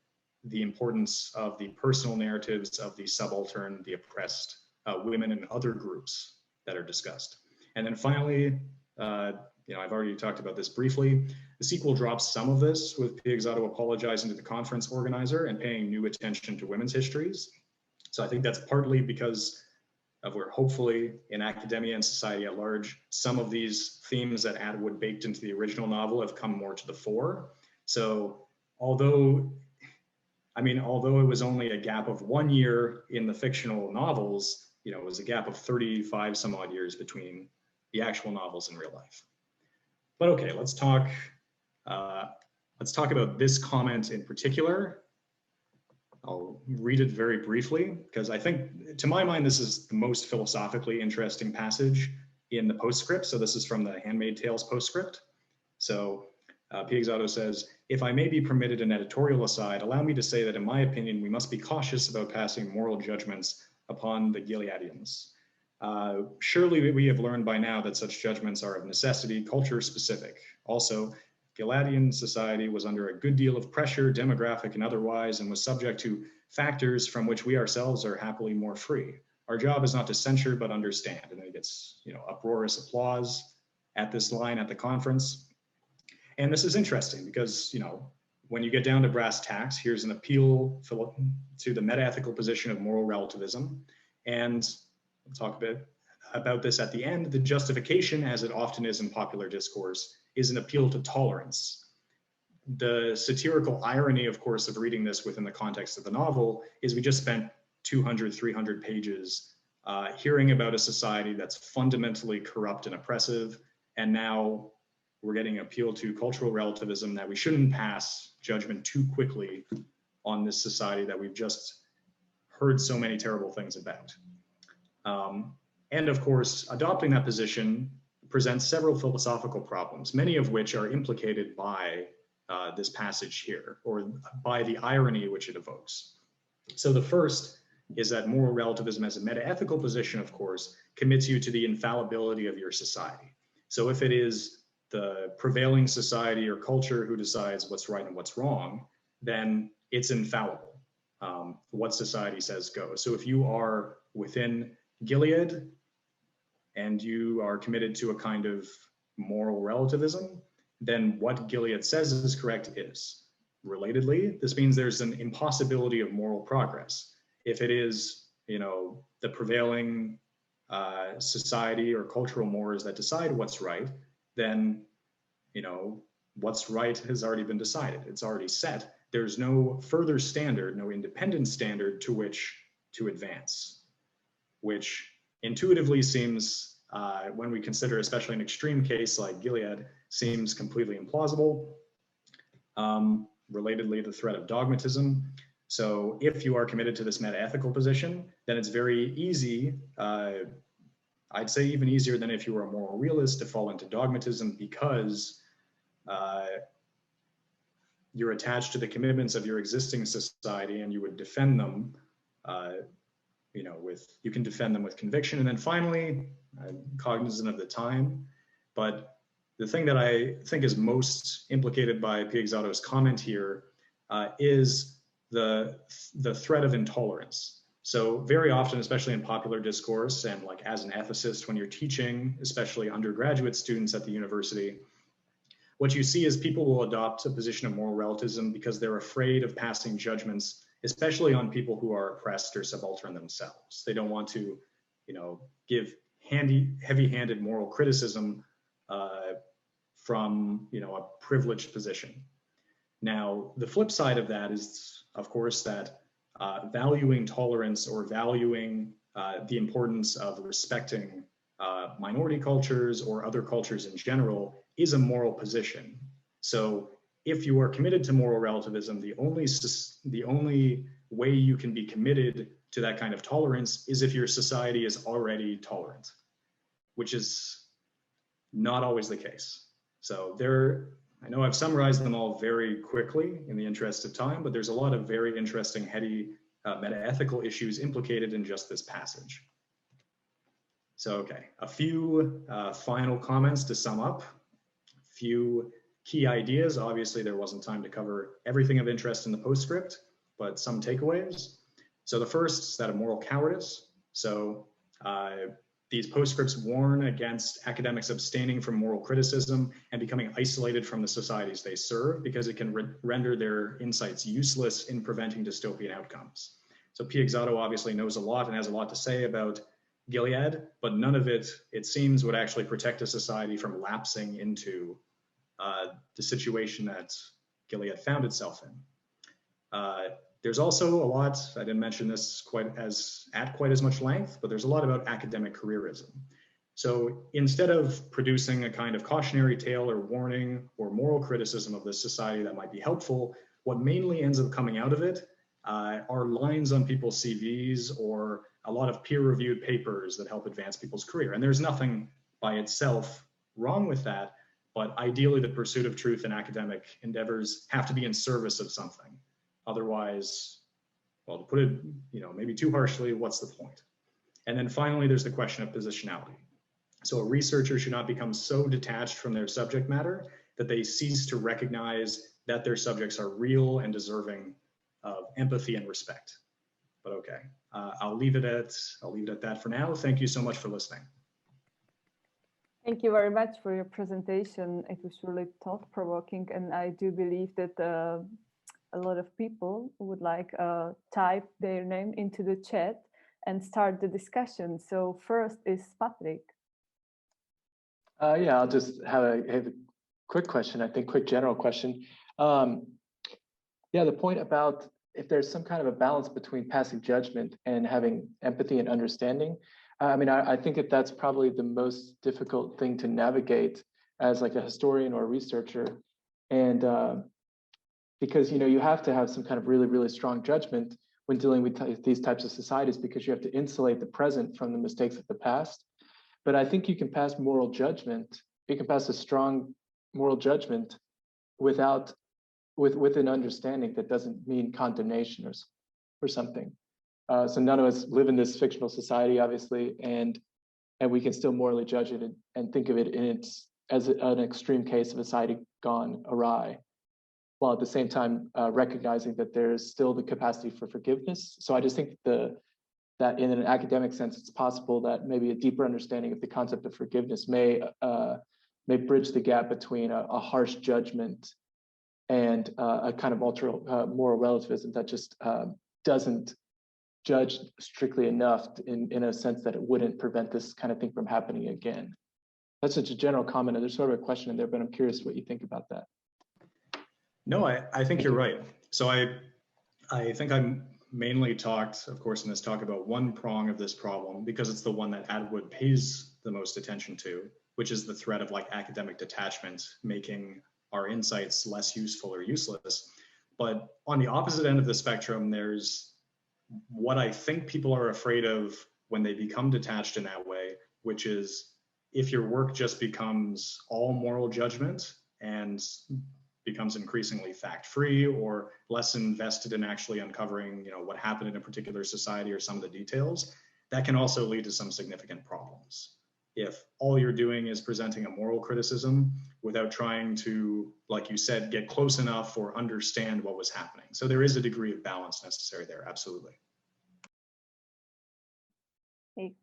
the importance of the personal narratives of the subaltern, the oppressed, women and other groups that are discussed. And then finally, I've already talked about this briefly, the sequel drops some of this with Piegzato apologizing to the conference organizer and paying new attention to women's histories. So I think that's partly because of where hopefully in academia and society at large, some of these themes that Atwood baked into the original novel have come more to the fore. So although it was only a gap of 1 year in the fictional novels, it was a gap of 35 some odd years between the actual novels and real life. But okay, let's talk about this comment in particular. I'll read it very briefly because I think, to my mind, this is the most philosophically interesting passage in the postscript. So this is from the Handmaid's Tale's postscript. So Piegzato says, "If I may be permitted an editorial aside, allow me to say that in my opinion, we must be cautious about passing moral judgments upon the Gileadians. Surely we have learned by now that such judgments are of necessity culture specific. Also, Gileadian society was under a good deal of pressure, demographic and otherwise, and was subject to factors from which we ourselves are happily more free. Our job is not to censure, but understand." And then he gets, uproarious applause at this line at the conference. And this is interesting because, when you get down to brass tacks, here's an appeal to the metaethical position of moral relativism. And we'll talk a bit about this at the end. The justification, as it often is in popular discourse, is an appeal to tolerance. The satirical irony, of course, of reading this within the context of the novel is we just spent 200, 300 pages hearing about a society that's fundamentally corrupt and oppressive, and now we're getting an appeal to cultural relativism that we shouldn't pass judgment too quickly on this society that we've just heard so many terrible things about. And of course, adopting that position presents several philosophical problems, many of which are implicated by this passage here, or by the irony which it evokes. So the first is that moral relativism as a metaethical position, of course, commits you to the infallibility of your society. So if it is the prevailing society or culture who decides what's right and what's wrong, then it's infallible. What society says goes. So if you are within Gilead and you are committed to a kind of moral relativism, then what Gilead says is correct is. Relatedly, this means there's an impossibility of moral progress. If it is, the prevailing society or cultural mores that decide what's right, then, what's right has already been decided. It's already set. There's no further standard, no independent standard to which to advance, which intuitively seems, when we consider especially an extreme case like Gilead, seems completely implausible. Relatedly, the threat of dogmatism. So if you are committed to this meta-ethical position, then it's very easy, I'd say even easier than if you were a moral realist, to fall into dogmatism, because you're attached to the commitments of your existing society and you would defend them, you can defend them with conviction. And then finally, I'm cognizant of the time, but the thing that I think is most implicated by Piegzato's comment here is the threat of intolerance. So very often, especially in popular discourse and like as an ethicist, when you're teaching, especially undergraduate students at the university, what you see is people will adopt a position of moral relativism because they're afraid of passing judgments, especially on people who are oppressed or subaltern themselves. They don't want to, give heavy-handed moral criticism from, a privileged position. Now, the flip side of that is, of course, that valuing tolerance or valuing the importance of respecting minority cultures or other cultures in general is a moral position. So if you are committed to moral relativism, the only way you can be committed to that kind of tolerance is if your society is already tolerant, which is not always the case. So I know I've summarized them all very quickly in the interest of time, but there's a lot of very interesting, heady meta-ethical issues implicated in just this passage. So, okay, a few final comments to sum up. A few key ideas. Obviously, there wasn't time to cover everything of interest in the postscript, but some takeaways. So the first is that of moral cowardice. So these postscripts warn against academics abstaining from moral criticism and becoming isolated from the societies they serve, because it can render their insights useless in preventing dystopian outcomes. So Piegzato obviously knows a lot and has a lot to say about Gilead, but none of it, it seems, would actually protect a society from lapsing into the situation that Gilead found itself in. There's also a lot, I didn't mention this at quite as much length, but there's a lot about academic careerism. So instead of producing a kind of cautionary tale or warning or moral criticism of this society that might be helpful, what mainly ends up coming out of it are lines on people's CVs or a lot of peer-reviewed papers that help advance people's career. And there's nothing by itself wrong with that, but ideally the pursuit of truth in academic endeavors have to be in service of something. Otherwise, well, to put it, maybe too harshly, what's the point? And then finally, there's the question of positionality. So a researcher should not become so detached from their subject matter that they cease to recognize that their subjects are real and deserving of empathy and respect. But okay, I'll leave it at that for now. Thank you so much for listening. Thank you very much for your presentation. It was really thought-provoking, and I do believe that a lot of people would like type their name into the chat and start the discussion. So first is Patrick. Yeah, I'll just have a quick question, I think, quick general question. Yeah, the point about if there's some kind of a balance between passing judgment and having empathy and understanding, I think that that's probably the most difficult thing to navigate as like a historian or a researcher. And because, you have to have some kind of really, really strong judgment when dealing with these types of societies, because you have to insulate the present from the mistakes of the past. But I think you can pass moral judgment. You can pass a strong moral judgment with an understanding that doesn't mean condemnation or something. So none of us live in this fictional society, obviously, and we can still morally judge it and think of it as an extreme case of a society gone awry, while at the same time recognizing that there's still the capacity for forgiveness. So I just think that in an academic sense, it's possible that maybe a deeper understanding of the concept of forgiveness may bridge the gap between a harsh judgment and a kind of moral relativism that just doesn't judge strictly enough in a sense that it wouldn't prevent this kind of thing from happening again. That's such a general comment, and there's sort of a question in there, but I'm curious what you think about that. No, I think you're right. So I think I'm mainly talked, of course, in this talk about one prong of this problem because it's the one that Atwood pays the most attention to, which is the threat of like academic detachment, making our insights less useful or useless. But on the opposite end of the spectrum, there's what I think people are afraid of when they become detached in that way, which is if your work just becomes all moral judgment and becomes increasingly fact-free or less invested in actually uncovering, what happened in a particular society or some of the details, that can also lead to some significant problems. If all you're doing is presenting a moral criticism without trying to, like you said, get close enough or understand what was happening. So there is a degree of balance necessary there, absolutely. Okay,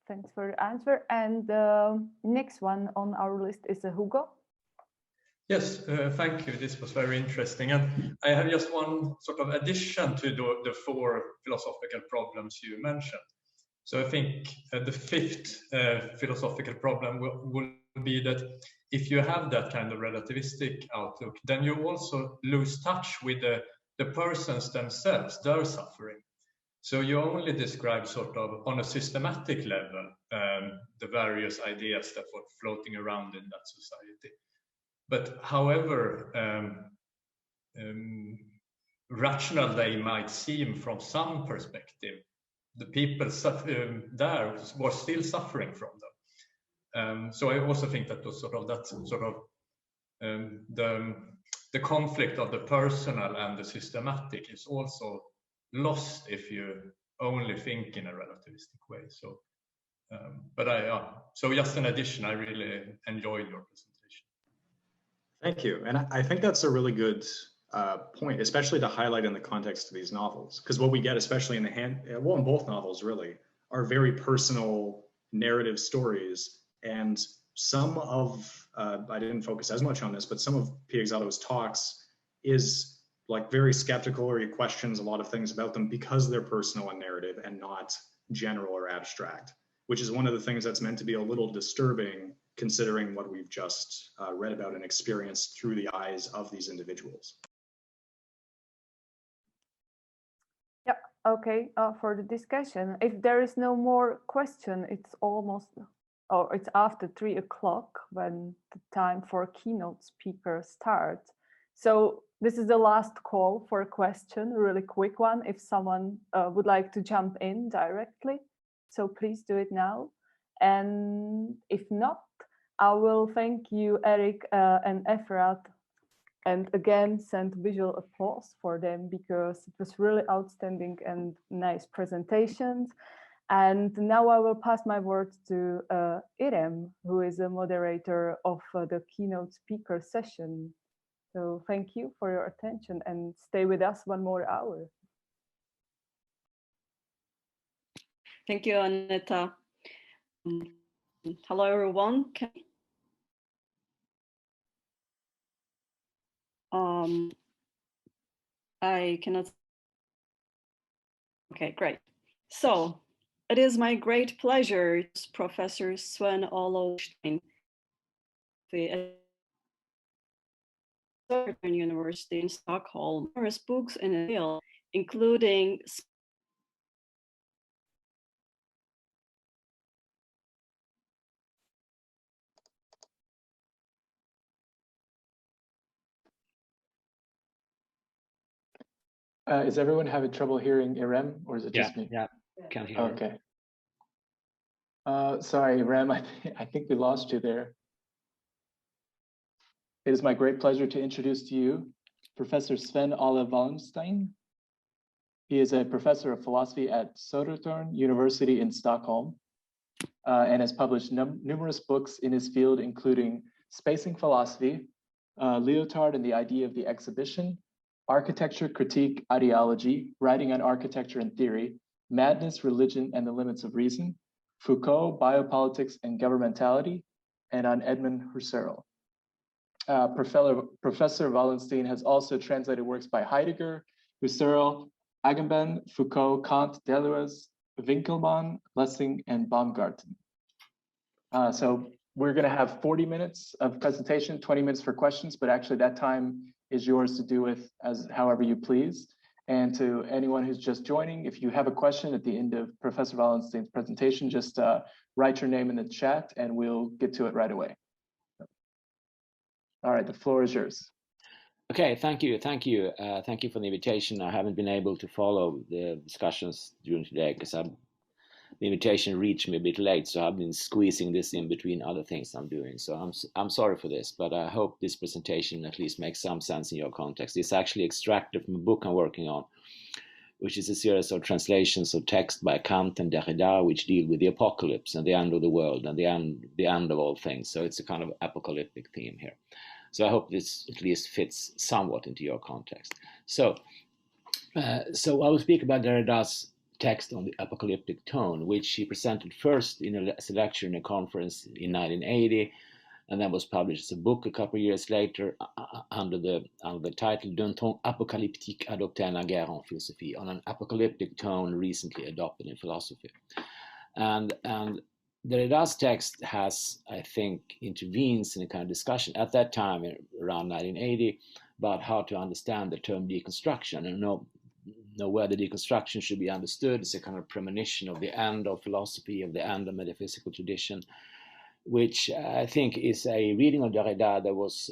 thanks for your answer. And next one on our list is Hugo. Yes, thank you. This was very interesting. And I have just one sort of addition to the four philosophical problems you mentioned. So I think the fifth philosophical problem will be that if you have that kind of relativistic outlook, then you also lose touch with the persons themselves, their suffering. So you only describe sort of on a systematic level the various ideas that were floating around in that society. But however rational they might seem from some perspective, the people there were still suffering from them. So I also think that the conflict of the personal and the systematic is also lost if you only think in a relativistic way. So, so just an addition, I really enjoyed your presentation. Thank you. And I think that's a really good point, especially to highlight in the context of these novels, because what we get, especially in in both novels really, are very personal narrative stories. And some of, I didn't focus as much on this, but some of Piegzato's talks is like very skeptical, or he questions a lot of things about them because they're personal and narrative and not general or abstract, which is one of the things that's meant to be a little disturbing considering what we've just read about and experienced through the eyes of these individuals. Yeah, okay, for the discussion. If there is no more question, it's almost, or it's after 3 o'clock when the time for keynote speaker starts. So this is the last call for a question, a really quick one, if someone would like to jump in directly. So please do it now. And if not, I will thank you, Eric and Efrat, and again send visual applause for them because it was really outstanding and nice presentations. And now I will pass my words to Irem, who is a moderator of the keynote speaker session. So thank you for your attention and stay with us 1 more hour. Thank you, Aneta. Hello, everyone. I cannot. Okay, great. So it is my great pleasure, Professor Sven-Olov Wallenstein, Södertörn University in Stockholm, numerous books in the field, including Is everyone having trouble hearing Irem, or is it just me? Yeah, can't hear. Okay. Sorry, Irem, I think we lost you there. It is my great pleasure to introduce to you Professor Sven-Olov Wallenstein. He is a professor of philosophy at Södertörn University in Stockholm and has published numerous books in his field, including Spacing Philosophy, Lyotard and the Idea of the Exhibition, Architecture, Critique, Ideology, Writing on Architecture and Theory, Madness, Religion, and the Limits of Reason, Foucault, Biopolitics and Governmentality, and on Edmund Husserl. Professor Wallenstein has also translated works by Heidegger, Husserl, Agamben, Foucault, Kant, Deleuze, Winkelmann, Lessing, and Baumgarten. So we're going to have 40 minutes of presentation, 20 minutes for questions, but actually that time is yours to do with as however you please. And to anyone who's just joining, if you have a question at the end of Professor Wallenstein's presentation, just write your name in the chat and we'll get to it right away. All right, the floor is yours. Okay, thank you for the invitation. I haven't been able to follow the discussions during today because the invitation reached me a bit late, so I've been squeezing this in between other things I'm doing. So I'm sorry for this, but I hope this presentation at least makes some sense in your context. It's actually extracted from a book I'm working on, which is a series of translations of text by Kant and Derrida, which deal with the apocalypse and the end of the world and the end of all things. So it's a kind of apocalyptic theme here. So I hope this at least fits somewhat into your context. So I will speak about Derrida's text on the apocalyptic tone, which he presented first as a lecture in a conference in 1980, and then was published as a book a couple of years later under the title D'un ton apocalyptique adopté naguère en philosophie, on an apocalyptic tone recently adopted in philosophy. And Derrida's text has, I think, intervenes in a kind of discussion at that time, around 1980, about how to understand the term deconstruction and know where the deconstruction should be understood. It's a kind of premonition of the end of philosophy, of the end of metaphysical tradition, which I think is a reading of Derrida that was,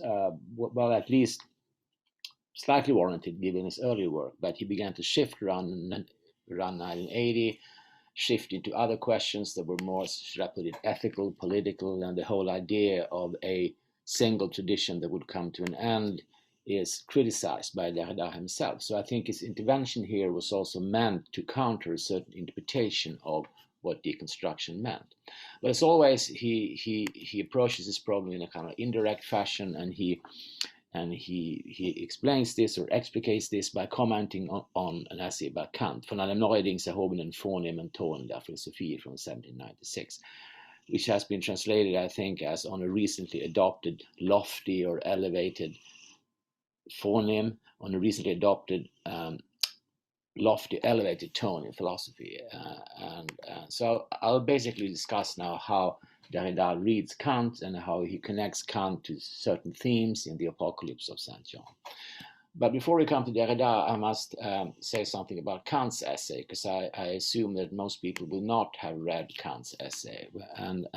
well, at least slightly warranted given his earlier work, but he began to shift around 1980, shift into other questions that were more, should I put it, ethical, political, and the whole idea of a single tradition that would come to an end is criticized by Derrida himself. So I think his intervention here was also meant to counter a certain interpretation of what deconstruction meant. But as always, he approaches this problem in a kind of indirect fashion, and he explains this or explicates this by commenting on an essay by Kant, Von einem neuerdings erhobenen vornehmen Ton der Philosophie from 1796, which has been translated, I think, as on a recently adopted lofty or elevated vornehm, on a recently adopted lofty elevated tone in philosophy. So I'll basically discuss now how Derrida reads Kant and how he connects Kant to certain themes in the Apocalypse of St. John. But before we come to Derrida, I must say something about Kant's essay, because I assume that most people will not have read Kant's essay, and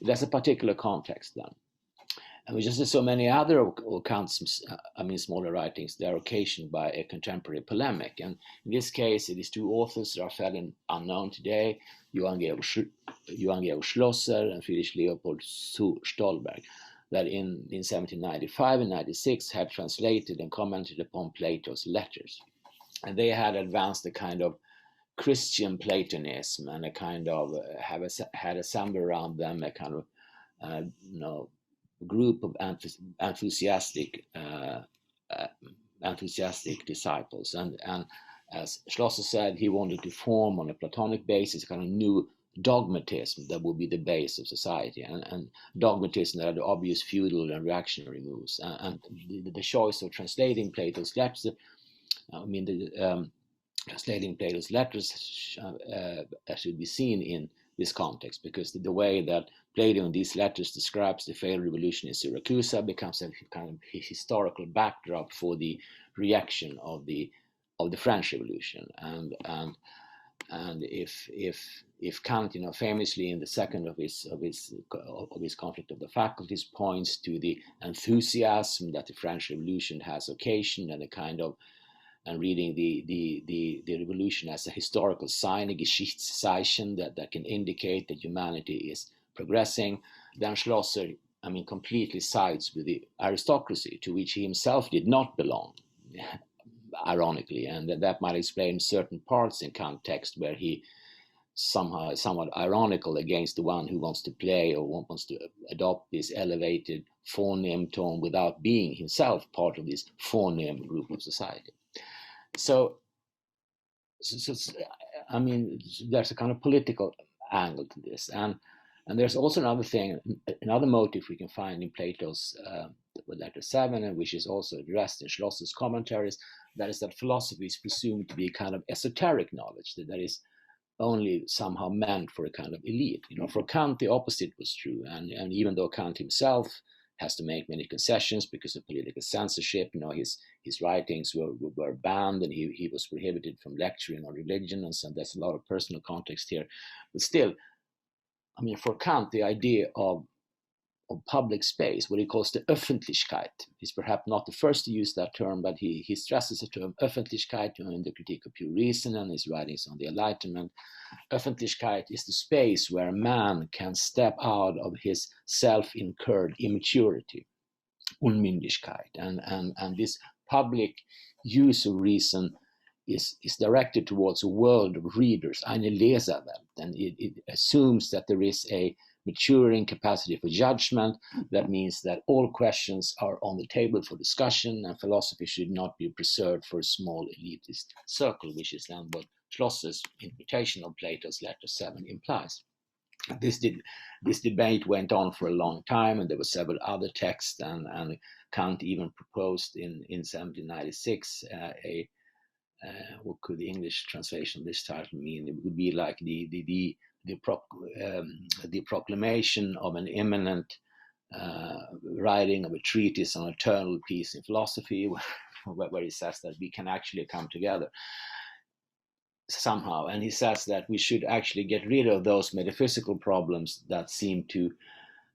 there's a particular context then. And just as so many other of Kant's, smaller writings, they are occasioned by a contemporary polemic. And in this case, it is two authors that are fairly unknown today, Johann Georg Schlosser and Friedrich Leopold Stolberg, that in 1795 and 96 had translated and commented upon Plato's letters. And they had advanced a kind of Christian Platonism and a kind of, had assembled around them a kind of, group of enthusiastic disciples, and as Schlosser said, he wanted to form on a Platonic basis a kind of new dogmatism that would be the base of society, and dogmatism that had obvious feudal and reactionary moves. And the choice of translating Plato's letters, translating Plato's letters should be seen in this context, because the way that Plato in these letters describes the failed revolution in Syracuse becomes a kind of historical backdrop for the reaction of the French Revolution. And if Kant, famously in the second of his Conflict of the Faculties, points to the enthusiasm that the French Revolution has occasioned, and a kind of, and reading the revolution as a historical sign, a Geschichtszeichen that can indicate that humanity is progressing, then Schlosser, completely sides with the aristocracy, to which he himself did not belong, ironically, and that might explain certain parts in Kant's text where he somehow is somewhat ironical against the one who wants to play or wants to adopt this elevated vornehm tone without being himself part of this vornehm group of society. So there's a kind of political angle to this, and there's also another thing, another motive we can find in Plato's letter 7, and which is also addressed in Schlosser's commentaries. That is that philosophy is presumed to be a kind of esoteric knowledge that is only somehow meant for a kind of elite. For Kant, the opposite was true, and even though Kant himself has to make many concessions because of political censorship. You know, his writings were banned, and he was prohibited from lecturing on religion, and so there's a lot of personal context here. But still, I mean, for Kant, the idea of public space, what he calls the Öffentlichkeit. He's perhaps not the first to use that term, but he stresses the term Öffentlichkeit in the Critique of Pure Reason and his writings on the Enlightenment. Öffentlichkeit is the space where man can step out of his self-incurred immaturity, Unmündigkeit, and this public use of reason is directed towards a world of readers, eine Leserwelt, and it assumes that there is a maturing capacity for judgment. That means that all questions are on the table for discussion, and philosophy should not be preserved for a small elitist circle, which is then what Schlosser's interpretation of Plato's Letter 7 implies. This debate went on for a long time, and there were several other texts, and Kant even proposed in 1796 what could the English translation of this title mean? It would be like the proclamation of an imminent writing of a treatise on eternal peace in philosophy, where he says that we can actually come together somehow. And he says that we should actually get rid of those metaphysical problems that seem to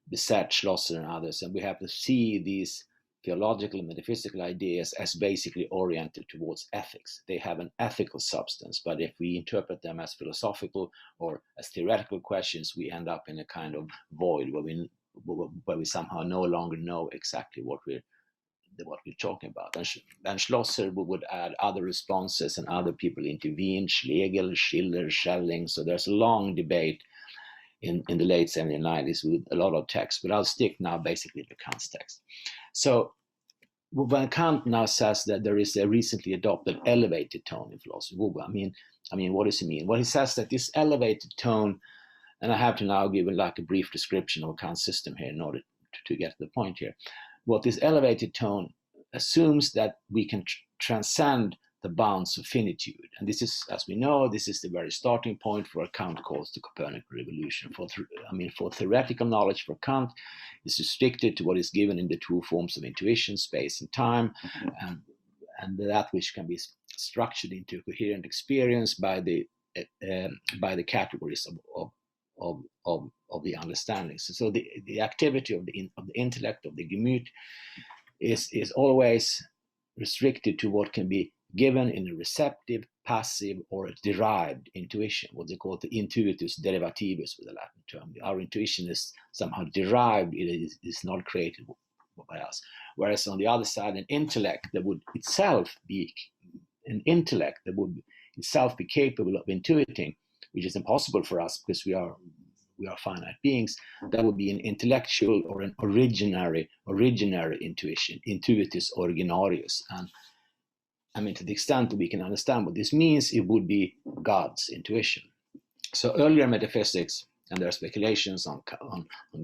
beset Schlosser and others, and we have to see these theological and metaphysical ideas as basically oriented towards ethics. They have an ethical substance, but if we interpret them as philosophical or as theoretical questions, we end up in a kind of void where we somehow no longer know exactly what we're talking about. And Schlosser would add other responses, and other people intervened, Schlegel, Schiller, Schelling. So there's a long debate in the late 1790s with a lot of text, but I'll stick now basically to Kant's text. So when Kant now says that there is a recently adopted elevated tone in philosophy, I mean, what does he mean? Well, he says that this elevated tone, and I have to now give like a brief description of Kant's system here in order to get to the point here. What this elevated tone assumes that we can transcend the bounds of finitude. And this is, as we know, this is the very starting point for what Kant calls the Copernican revolution. For theoretical knowledge for Kant is restricted to what is given in the two forms of intuition, space and time, and that which can be structured into a coherent experience by the categories of the understanding. So the activity of the intellect, of the Gemüt, is always restricted to what can be given in a receptive, passive, or a derived intuition, what they call the intuitus derivativus with the Latin term. Our intuition is somehow derived, it is not created by us. Whereas on the other side, an intellect that would itself be capable of intuiting, which is impossible for us because we are finite beings, that would be an intellectual or an originary intuition, intuitus originarius. And I mean, to the extent that we can understand what this means, it would be God's intuition. So earlier metaphysics and their speculations on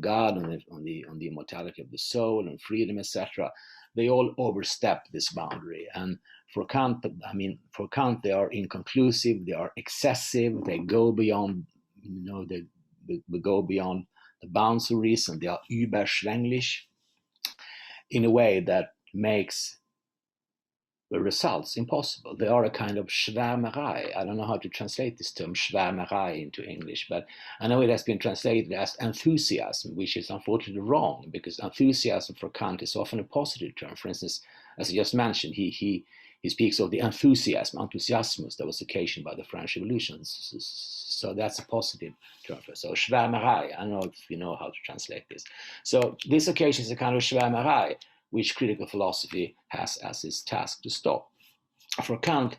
God, on the immortality of the soul and freedom, etc., they all overstep this boundary. And for Kant, they are inconclusive, they are excessive, they go beyond, they go beyond the bounds of reason. They are überschwänglich in a way that makes the results impossible. They are a kind of schwärmerei. I don't know how to translate this term schwärmerei into English, but I know it has been translated as enthusiasm, which is unfortunately wrong, because enthusiasm for Kant is often a positive term. For instance, as I just mentioned, he speaks of the enthusiasmus that was occasioned by the French Revolution. So that's a positive term for it. So schwärmerei, I don't know if you know how to translate this. So this occasion is a kind of schwärmerei, which critical philosophy has as its task to stop. For Kant,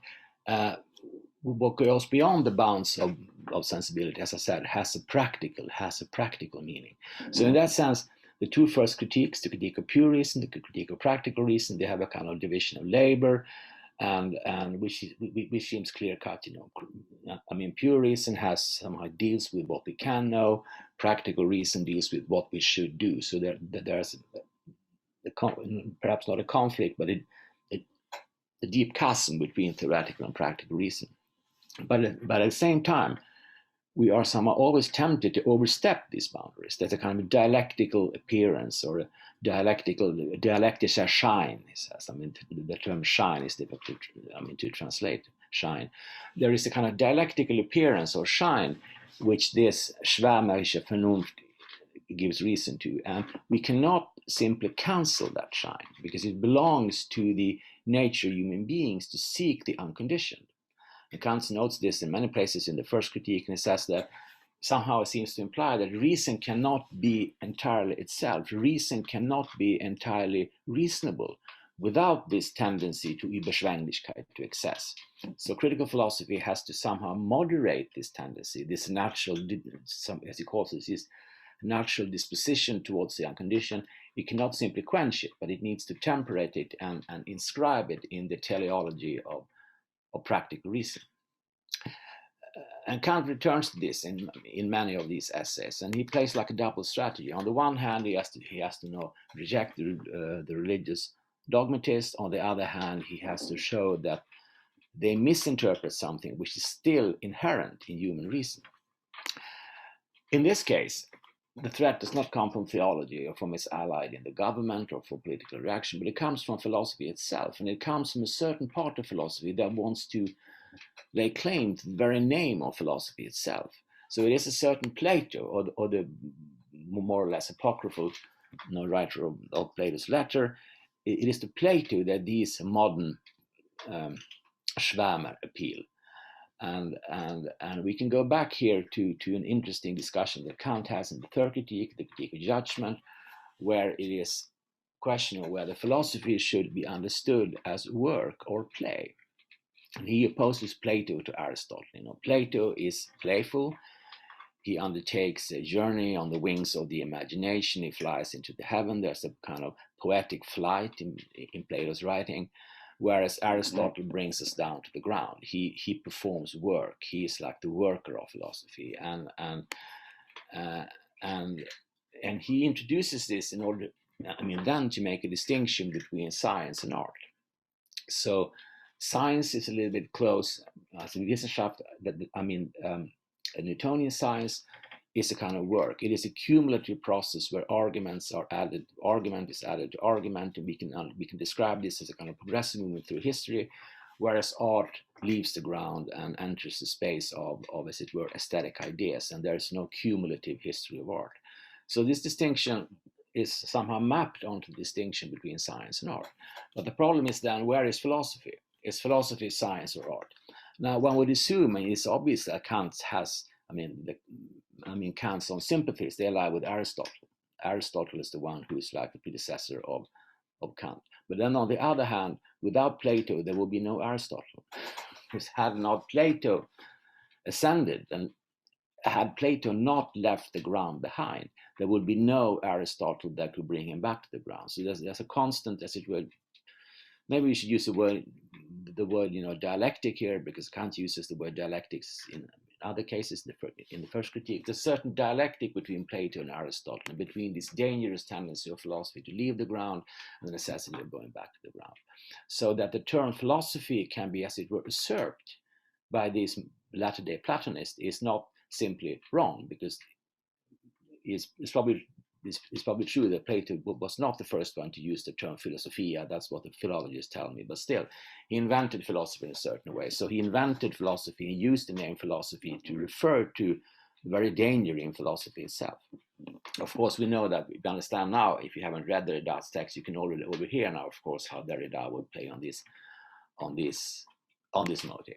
what goes beyond the bounds of sensibility, as I said, has a practical meaning. So in that sense, the two first critiques, the critique of pure reason, the critique of practical reason, they have a kind of division of labor, and which seems clear cut. I mean, pure reason somehow deals with what we can know, practical reason deals with what we should do. So there's perhaps not a conflict, but a deep chasm between theoretical and practical reason. But at the same time, we are somehow always tempted to overstep these boundaries. There's a kind of dialectical appearance, or a dialectischer Schein, he says. I mean, the term shine is difficult to translate shine. There is a kind of dialectical appearance or shine, which this schwärmerische Vernunft gives reason to. And we cannot simply cancel that shine, because it belongs to the nature of human beings to seek the unconditioned. And Kant notes this in many places in the first critique, and he says that somehow it seems to imply that reason cannot be entirely itself. Reason cannot be entirely reasonable without this tendency to Überschwänglichkeit, to excess. So critical philosophy has to somehow moderate this tendency, this natural, as he calls it, this natural disposition towards the unconditioned. It cannot simply quench it, but it needs to temperate it and inscribe it in the teleology of practical reason. And Kant returns to this in many of these essays, and he plays like a double strategy. On the one hand, he has to reject the religious dogmatists. On the other hand, he has to show that they misinterpret something which is still inherent in human reason. In this case, the threat does not come from theology or from its allied in the government or from political reaction, but it comes from philosophy itself, and it comes from a certain part of philosophy that wants to lay claim to the very name of philosophy itself. So it is a certain Plato, or the more or less apocryphal writer of Plato's letter. It is to Plato that these modern Schwärmer appeal. And we can go back here to an interesting discussion that Kant has in the third critique, the critique of judgment, where it is questionable whether philosophy should be understood as work or play. And he opposes Plato to Aristotle. Plato is playful. He undertakes a journey on the wings of the imagination. He flies into the heaven. There's a kind of poetic flight in Plato's writing. Whereas Aristotle brings us down to the ground. He performs work. He is like the worker of philosophy, and he introduces this in order, then to make a distinction between science and art. So science is a little bit close. Wissenschaft, a Newtonian science is a kind of work. It is a cumulative process where argument is added to argument, and we can describe this as a kind of progressive movement through history, whereas art leaves the ground and enters the space of as it were, aesthetic ideas, and there is no cumulative history of art. So this distinction is somehow mapped onto the distinction between science and art. But the problem is then, where is philosophy? Is philosophy science or art? Now, one would assume, and it's obvious that Kant has, Kant's own sympathies, they lie with Aristotle. Aristotle is the one who is like the predecessor of Kant. But then on the other hand, without Plato, there will be no Aristotle. Because had not Plato ascended, and had Plato not left the ground behind, there would be no Aristotle that could bring him back to the ground. So there's a constant, as it were, maybe we should use the word dialectic here, because Kant uses the word dialectics in other cases, in the first critique. There's a certain dialectic between Plato and Aristotle, and between this dangerous tendency of philosophy to leave the ground and the necessity of going back to the ground. So that the term philosophy can be, as it were, usurped by these latter-day Platonists is not simply wrong, because it's probably true that Plato was not the first one to use the term philosophia. That's what the philologists tell me. But still, he invented philosophy in a certain way. So he invented philosophy and used the name philosophy to refer to the very danger in philosophy itself. Of course, we know that, we understand now, if you haven't read Derrida's text, you can already overhear now, of course, how Derrida would play on this motive.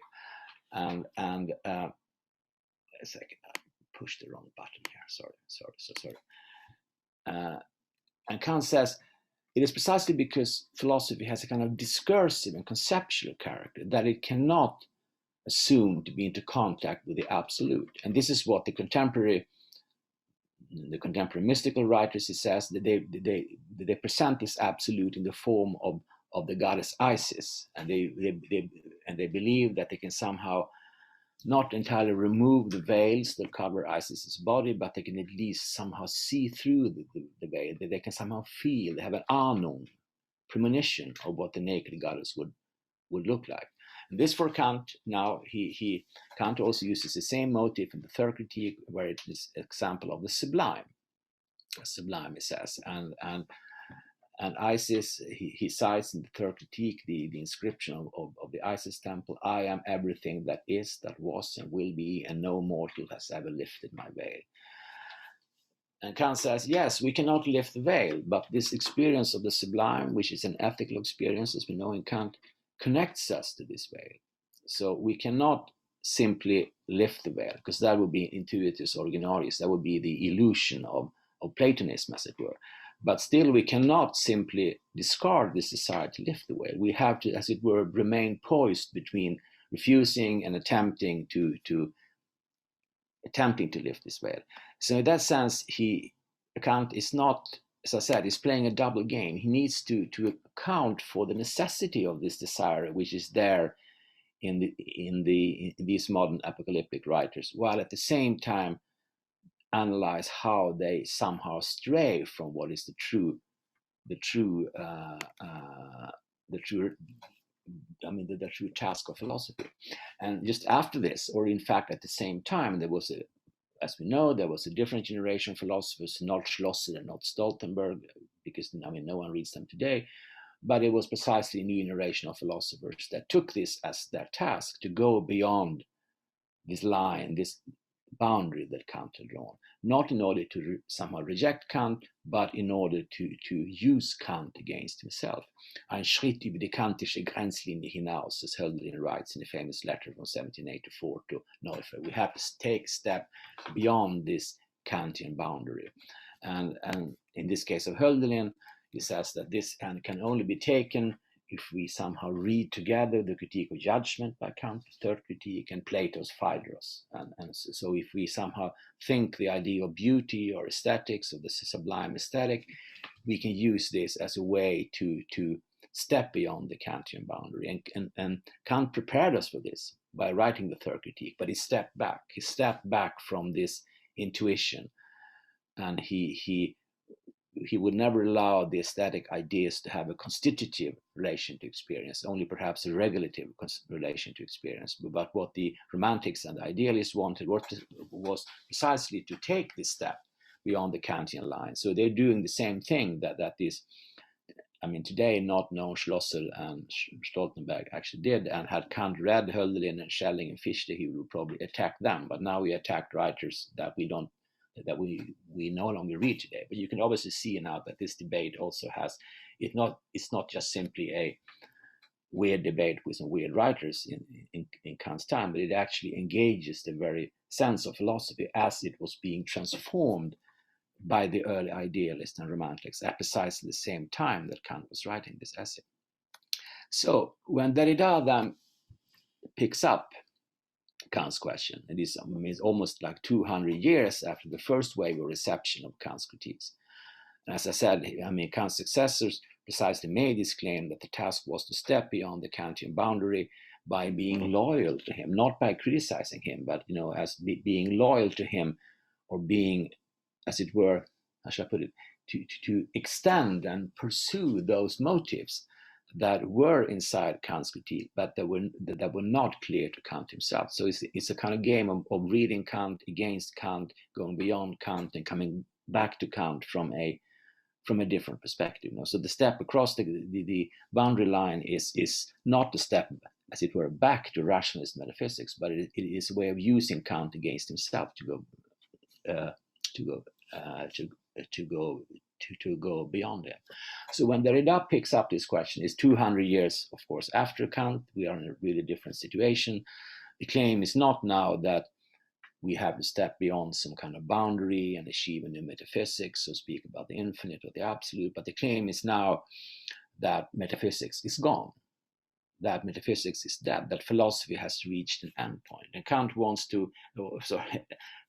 And a second, I pushed the wrong button here. Sorry. And Kant says, it is precisely because philosophy has a kind of discursive and conceptual character that it cannot assume to be into contact with the absolute. And this is what the contemporary mystical writers, he says, that they present this absolute in the form of the goddess Isis, and they believe that they can somehow not entirely remove the veils that cover Isis's body, but they can at least somehow see through the veil. They can somehow feel, they have an Ahnung, premonition of what the naked goddess would look like. And this for Kant, now Kant also uses the same motive in the third critique, where it is an example of the sublime. Sublime, he says, and Isis, he cites in the third critique the inscription of the Isis temple: "I am everything that is, that was, and will be, and no mortal has ever lifted my veil." And Kant says, yes, we cannot lift the veil, but this experience of the sublime, which is an ethical experience, as we know in Kant, connects us to this veil. So we cannot simply lift the veil, because that would be intuitus originaris, that would be the illusion of Platonism, as it were. But still, we cannot simply discard this desire to lift the veil. We have to, as it were, remain poised between refusing and attempting to lift this veil. So in that sense, Kant is not, as I said, he's playing a double game. He needs to account for the necessity of this desire, which is there in these modern apocalyptic writers, while at the same time analyze how they somehow stray from what is the true task of philosophy. And just after this, or in fact at the same time, there was as we know, there was a different generation of philosophers, not Schlosser and not Stoltenberg, because no one reads them today, but it was precisely a new generation of philosophers that took this as their task, to go beyond this line, this boundary that Kant had drawn, not in order to somehow reject Kant, but in order to use Kant against himself. Ein Schritt über die kantische Grenzlinie hinaus, as Hölderlin writes in a famous letter from 1784 to Neufer. We have to take a step beyond this Kantian boundary. And in this case of Hölderlin, he says that this can only be taken if we somehow read together the Critique of Judgment by Kant, the third critique, and Plato's Phaedrus. And so if we somehow think the idea of beauty or aesthetics, or the sublime aesthetic, we can use this as a way to step beyond the Kantian boundary. And Kant prepared us for this by writing the third critique, but he stepped back. He stepped back from this intuition, and he would never allow the aesthetic ideas to have a constitutive relation to experience, only perhaps a regulative relation to experience. But what the romantics and the idealists wanted was precisely to take this step beyond the Kantian line. So they're doing the same thing that is, today not known Schlosser and Stoltenberg actually did, and had Kant read Hölderlin and Schelling and Fichte, he would probably attack them. But now we attack writers that we no longer read today. But you can obviously see now that this debate also has, it's not just simply a weird debate with some weird writers in Kant's time, but it actually engages the very sense of philosophy as it was being transformed by the early idealists and romantics at precisely the same time that Kant was writing this essay. So when Derrida then picks up Kant's question, and this is almost like 200 years after the first wave of reception of Kant's critiques. And as I said, Kant's successors precisely made this claim that the task was to step beyond the Kantian boundary by being loyal to him, not by criticizing him, but as being loyal to him, or being, as it were, how shall I put it, to extend and pursue those motives that were inside Kant's critique, but that were not clear to Kant himself. So it's a kind of game of reading Kant against Kant, going beyond Kant and coming back to Kant from a different perspective. So the step across the boundary line is not the step, as it were, back to rationalist metaphysics, but it is a way of using Kant against himself to go beyond it. So when Derrida picks up this question, it's 200 years, of course, after Kant. We are in a really different situation. The claim is not now that we have to step beyond some kind of boundary and achieve a new metaphysics, so speak about the infinite or the absolute, but the claim is now that metaphysics is gone, that metaphysics is dead, that philosophy has reached an endpoint. And Kant wants to,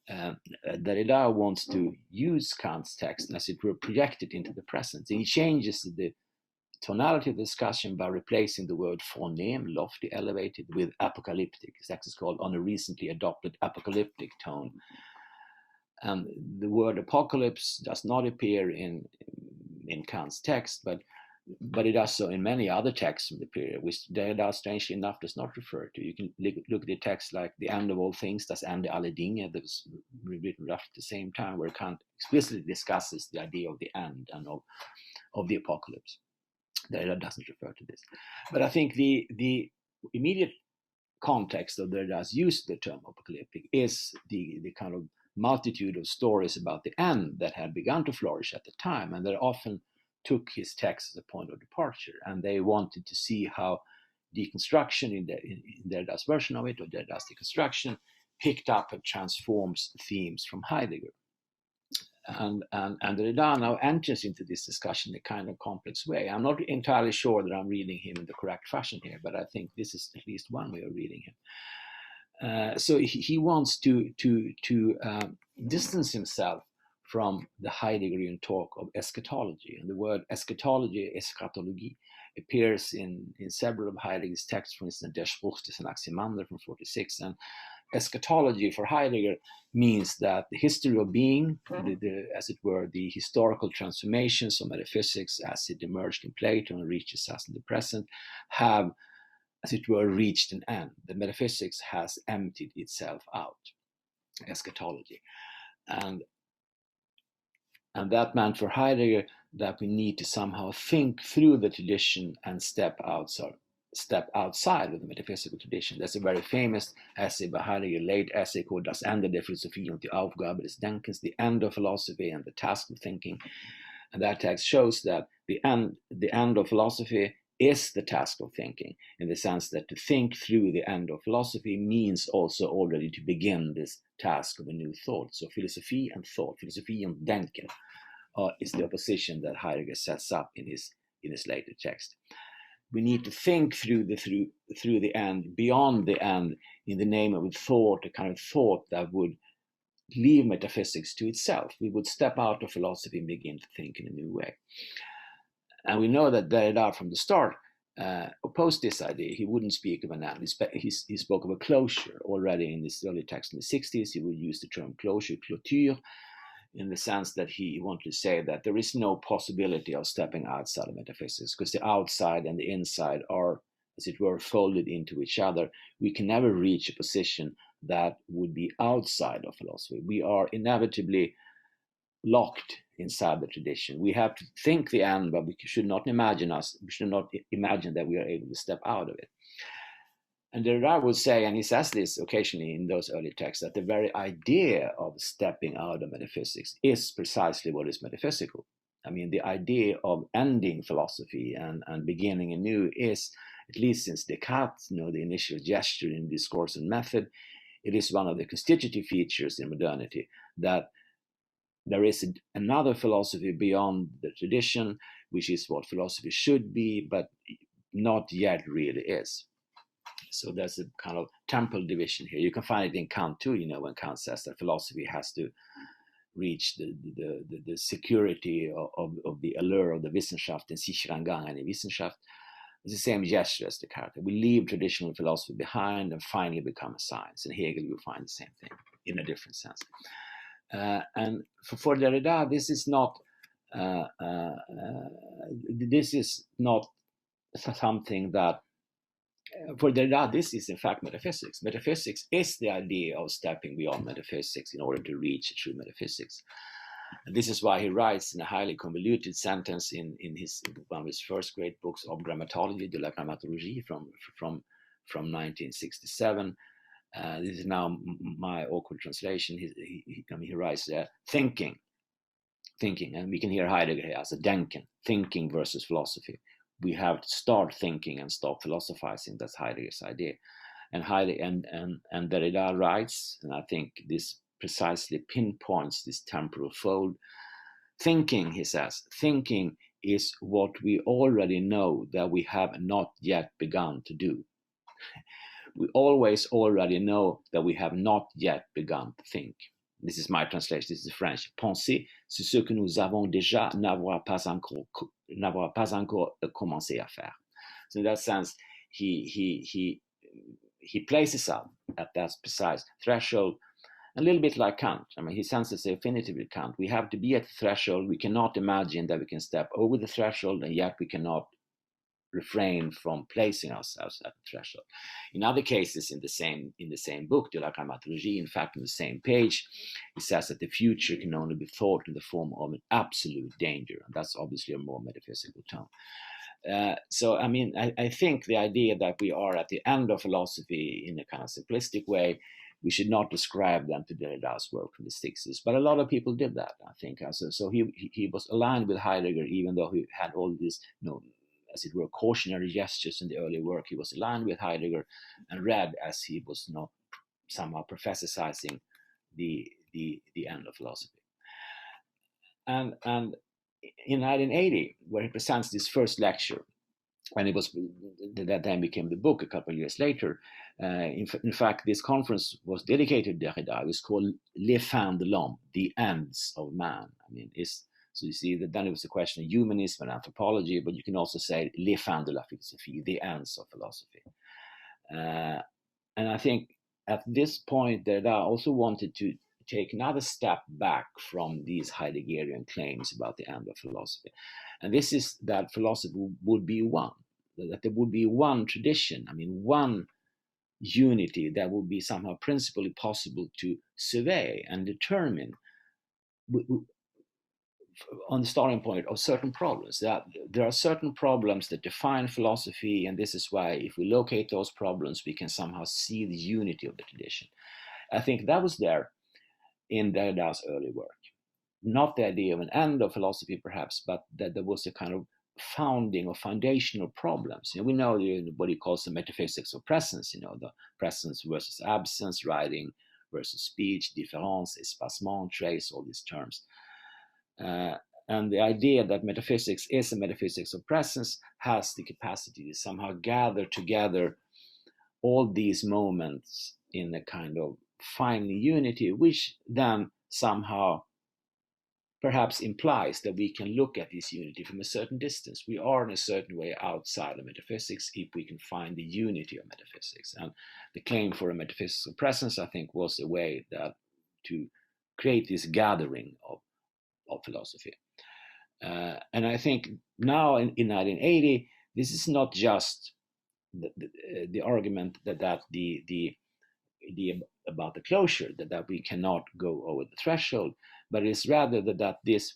Derrida wants to use Kant's text as it were projected into the present. And he changes the tonality of the discussion by replacing the word phoneme, lofty, elevated, with apocalyptic. It's actually called, on a recently adopted, apocalyptic tone. And the word apocalypse does not appear in Kant's text, but but it does so in many other texts from the period, which Derrida, strangely enough, does not refer to. You can look at the text like The End of All Things, Das Ende aller Dinge, that was written roughly at the same time, where Kant explicitly discusses the idea of the end and of the apocalypse. Derrida doesn't refer to this. But I think the immediate context of Derrida's use of the term apocalyptic is the kind of multitude of stories about the end that had begun to flourish at the time, and that often took his text as a point of departure, and they wanted to see how deconstruction in Derrida's version of it, or Derrida's deconstruction, picked up and transforms themes from Heidegger. And Derrida now enters into this discussion in a kind of complex way. I'm not entirely sure that I'm reading him in the correct fashion here, but I think this is at least one way of reading him. So he wants to distance himself from the Heideggerian talk of eschatology. And the word eschatology, eschatologie, appears in several of Heidegger's texts, for instance, Der Spruch des Anaximander from 46. And eschatology for Heidegger means that the history of being, as it were, the historical transformations of metaphysics as it emerged in Plato and reaches us in the present, have, as it were, reached an end. The metaphysics has emptied itself out, eschatology. And that meant for Heidegger that we need to somehow think through the tradition and step outside of the metaphysical tradition. There's a very famous essay by Heidegger, late essay called Das Ende der Philosophie und die Aufgabe des Denkens, the end of philosophy and the task of thinking. And that text shows that the end of philosophy is the task of thinking, in the sense that to think through the end of philosophy means also already to begin this task of a new thought. So philosophy and thought, Philosophie und Denken, is the opposition that Heidegger sets up in his later text. We need to think through the end, beyond the end, in the name of a thought, a kind of thought that would leave metaphysics to itself. We would step out of philosophy and begin to think in a new way. And we know that Derrida from the start opposed this idea. He wouldn't speak of an end. He spoke of a closure. Already in this early text in the 60s, he would use the term closure, clôture, in the sense that he wanted to say that there is no possibility of stepping outside of metaphysics, because the outside and the inside are, as it were, folded into each other. We can never reach a position that would be outside of philosophy. We are inevitably locked inside the tradition. We have to think the end, but we should not imagine that we are able to step out of it. And Derrida would say, and he says this occasionally in those early texts, that the very idea of stepping out of metaphysics is precisely what is metaphysical. I mean, the idea of ending philosophy and beginning anew is, at least since Descartes, the initial gesture in discourse and method, it is one of the constitutive features in modernity, that there is another philosophy beyond the tradition, which is what philosophy should be, but not yet really is. So there's a kind of temporal division here. You can find it in Kant too, when Kant says that philosophy has to reach the security of the allure of the Wissenschaft, den sicheren Gang in Wissenschaft. It's the same gesture as Descartes. We leave traditional philosophy behind and finally become a science. And Hegel will find the same thing in a different sense. And for Derrida, this is not something that, for Derrida, this is in fact metaphysics. Metaphysics is the idea of stepping beyond metaphysics in order to reach true metaphysics. And this is why he writes in a highly convoluted sentence in one of his first great books, Of Grammatology, de la Grammatologie, from 1967. This is now my awkward translation. He writes there, thinking, and we can hear Heidegger here as a denken, thinking versus philosophy. We have to start thinking and stop philosophizing. That's Heidegger's idea. And Derrida writes, and I think this precisely pinpoints this temporal fold. Thinking, he says, thinking is what we already know that we have not yet begun to do. We always already know that we have not yet begun to think. This is my translation, this is French. Penser, c'est ce que nous avons déjà n'avoir pas encore commencé à faire. So in that sense, he places us at that precise threshold, A little bit like Kant. I mean, he senses the affinity with Kant. We have to be at the threshold. We cannot imagine that we can step over the threshold, and yet we cannot refrain from placing ourselves at the threshold. In other cases, in the same book, De la Grammatologie, in fact, on the same page, he says that the future can only be thought in the form of an absolute danger, and that's obviously a more metaphysical tone. So, I mean, I think the idea that we are at the end of philosophy in a kind of simplistic way, we should not describe them to Derrida's work from the 60s, but a lot of people did that, I think. So he was aligned with Heidegger, even though he had all these, as it were, cautionary gestures in the early work. He was aligned with Heidegger and read as he was, somehow prophesizing the end of philosophy. And in 1980, where he presents this first lecture, when that then became the book a couple of years later. In fact, this conference was dedicated to Derrida. It was called Les fins de l'homme, the ends of man. I mean, so you see that then it was a question of humanism and anthropology, but you can also say les fins de la philosophie, the ends of philosophy. And I think at this point, Derrida also wanted to take another step back from these Heideggerian claims about the end of philosophy. And this is that philosophy would be one, that there would be one tradition, I mean, one unity that would be somehow principally possible to survey and determine on the starting point of certain problems. There are certain problems that define philosophy, and this is why if we locate those problems, we can somehow see the unity of the tradition. I think that was there in Derrida's early work. Not the idea of an end of philosophy, perhaps, but that there was a kind of founding or foundational problems. We know what he calls the metaphysics of presence, the presence versus absence, writing versus speech, différence, espacement, trace, all these terms. And the idea that metaphysics is a metaphysics of presence has the capacity to somehow gather together all these moments in a kind of final unity, which then somehow perhaps implies that we can look at this unity from a certain distance. We are in a certain way outside of metaphysics if we can find the unity of metaphysics. And the claim for a metaphysics of presence, I think, was a way that to create this gathering of philosophy. And I think now in 1980, this is not just the argument that the about the closure, that we cannot go over the threshold, but it's rather that this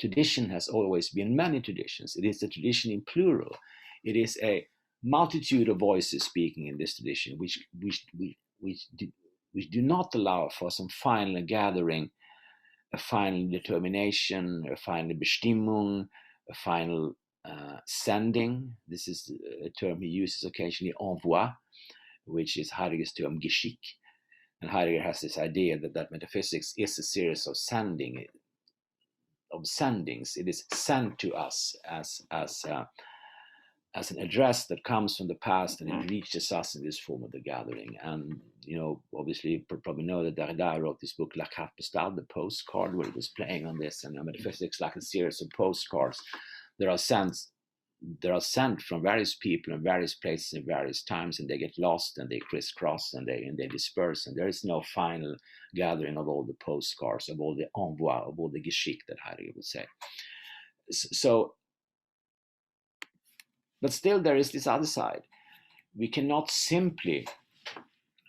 tradition has always been many traditions. It is a tradition in plural. It is a multitude of voices speaking in this tradition, which do not allow for some final gathering, a final determination, a final Bestimmung, a final sending. This is a term he uses occasionally, envoi, which is Heidegger's term Geschick. And Heidegger has this idea that metaphysics is a series of sendings. It is sent to us as an address that comes from the past, and it reaches us in this form of the gathering. And obviously, you probably know that Derrida wrote this book, La Carte Postale, the postcard, where he was playing on this, and metaphysics like a series of postcards that are sent from various people in various places in various times, and they get lost and they crisscross and they disperse, and there is no final gathering of all the postcards, of all the envoi, of all the Geschick that Heidegger would say. So, but still there is this other side. We cannot simply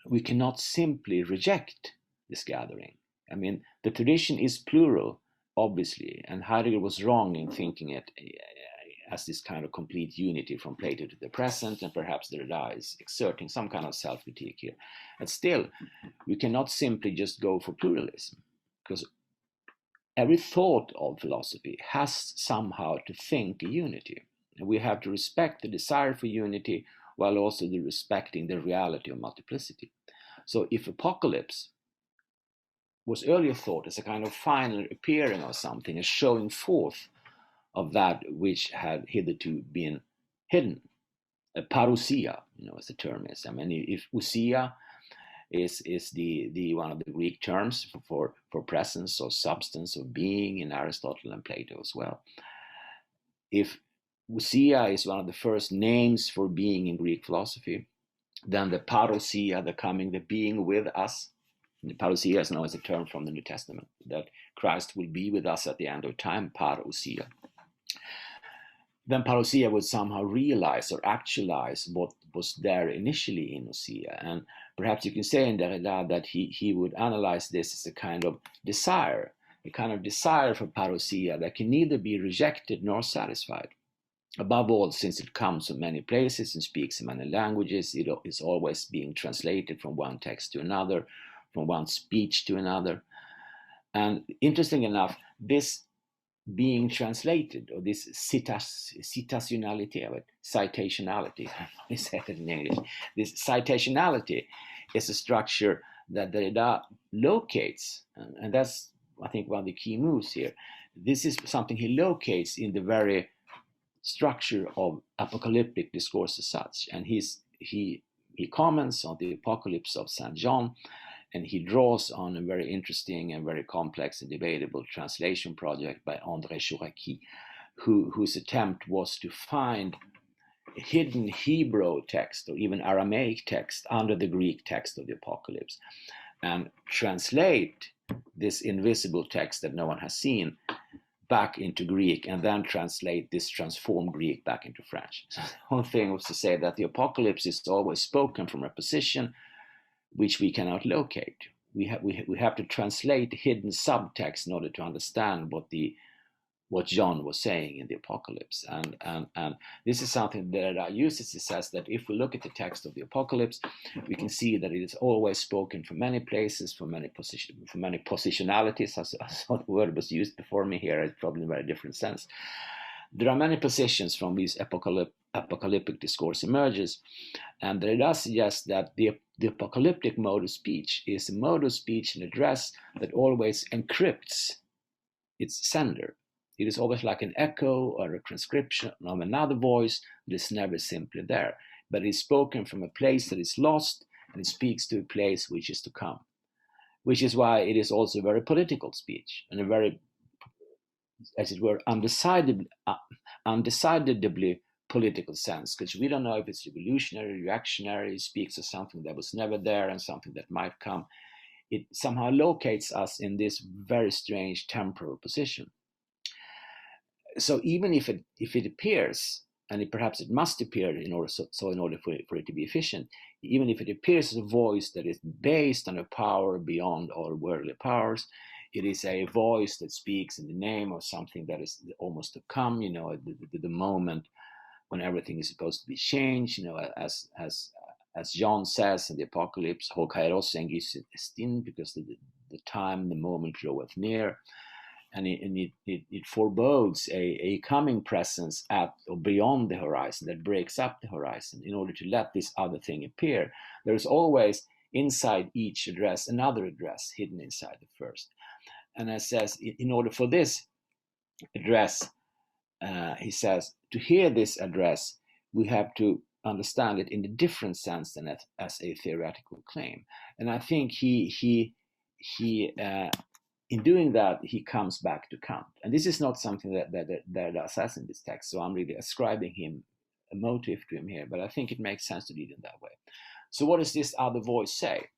reject this gathering. I mean, the tradition is plural, obviously, and Heidegger was wrong in thinking it as this kind of complete unity from Plato to the present, and perhaps Derrida is exerting some kind of self-critique here. And still, we cannot simply just go for pluralism, because every thought of philosophy has somehow to think a unity. And we have to respect the desire for unity while also respecting the reality of multiplicity. So if apocalypse was earlier thought as a kind of final appearing of something, a showing forth of that which had hitherto been hidden, a parousia, as the term is. I mean, if ousia is the one of the Greek terms for presence or substance of being in Aristotle and Plato as well. If ousia is one of the first names for being in Greek philosophy, then the parousia, the coming, the being with us, Parousia is always a term from the New Testament, that Christ will be with us at the end of time, parousia. Then parousia would somehow realize or actualize what was there initially in ousia. And perhaps you can say in Derrida that he would analyze this as a kind of desire for parousia that can neither be rejected nor satisfied. Above all, since it comes from many places and speaks in many languages, it is always being translated from one text to another, from one speech to another. And interesting enough, this being translated, or this citationality of it, citationality, I say it in English, this citationality is a structure that Derrida locates, and that's, I think, one of the key moves here. This is something he locates in the very structure of apocalyptic discourse as such, and he comments on the apocalypse of Saint John, and he draws on a very interesting and very complex and debatable translation project by André Chouraki, whose attempt was to find hidden Hebrew text or even Aramaic text under the Greek text of the apocalypse, and translate this invisible text that no one has seen back into Greek, and then translate this transformed Greek back into French. So the whole thing was to say that the apocalypse is always spoken from a position which we cannot locate. We have to translate hidden subtext in order to understand what John was saying in the apocalypse. And this is something that uses. He says that if we look at the text of the apocalypse, we can see that it is always spoken from many places, from many positionalities, as the word was used before me here, it's probably in a very different sense. There are many positions from these apocalyptic discourse emerges, and there does suggest that the apocalyptic mode of speech is a mode of speech and address that always encrypts its sender. It is always like an echo or a transcription of another voice that is never simply there, but it is spoken from a place that is lost, and it speaks to a place which is to come, which is why it is also a very political speech and a very, as it were, undecidedly political sense, because we don't know if it's revolutionary, reactionary, it speaks of something that was never there and something that might come. It somehow locates us in this very strange temporal position. So even if it appears, and perhaps it must appear in order for it to be efficient, even if it appears as a voice that is based on a power beyond all worldly powers, it is a voice that speaks in the name of something that is almost to come, the moment when everything is supposed to be changed, as John says in the Apocalypse, ho kairos engis estin, because the time, the moment draweth near. And it forebodes a coming presence at or beyond the horizon that breaks up the horizon in order to let this other thing appear. There is always inside each address another address hidden inside the first. And it says, in order for this address, he says, to hear this address, we have to understand it in a different sense than as a theoretical claim. And I think he in doing that, he comes back to Kant. And this is not something that Derrida says in this text, so I'm really ascribing him a motive to him here, but I think it makes sense to read it that way. So what does this other voice say?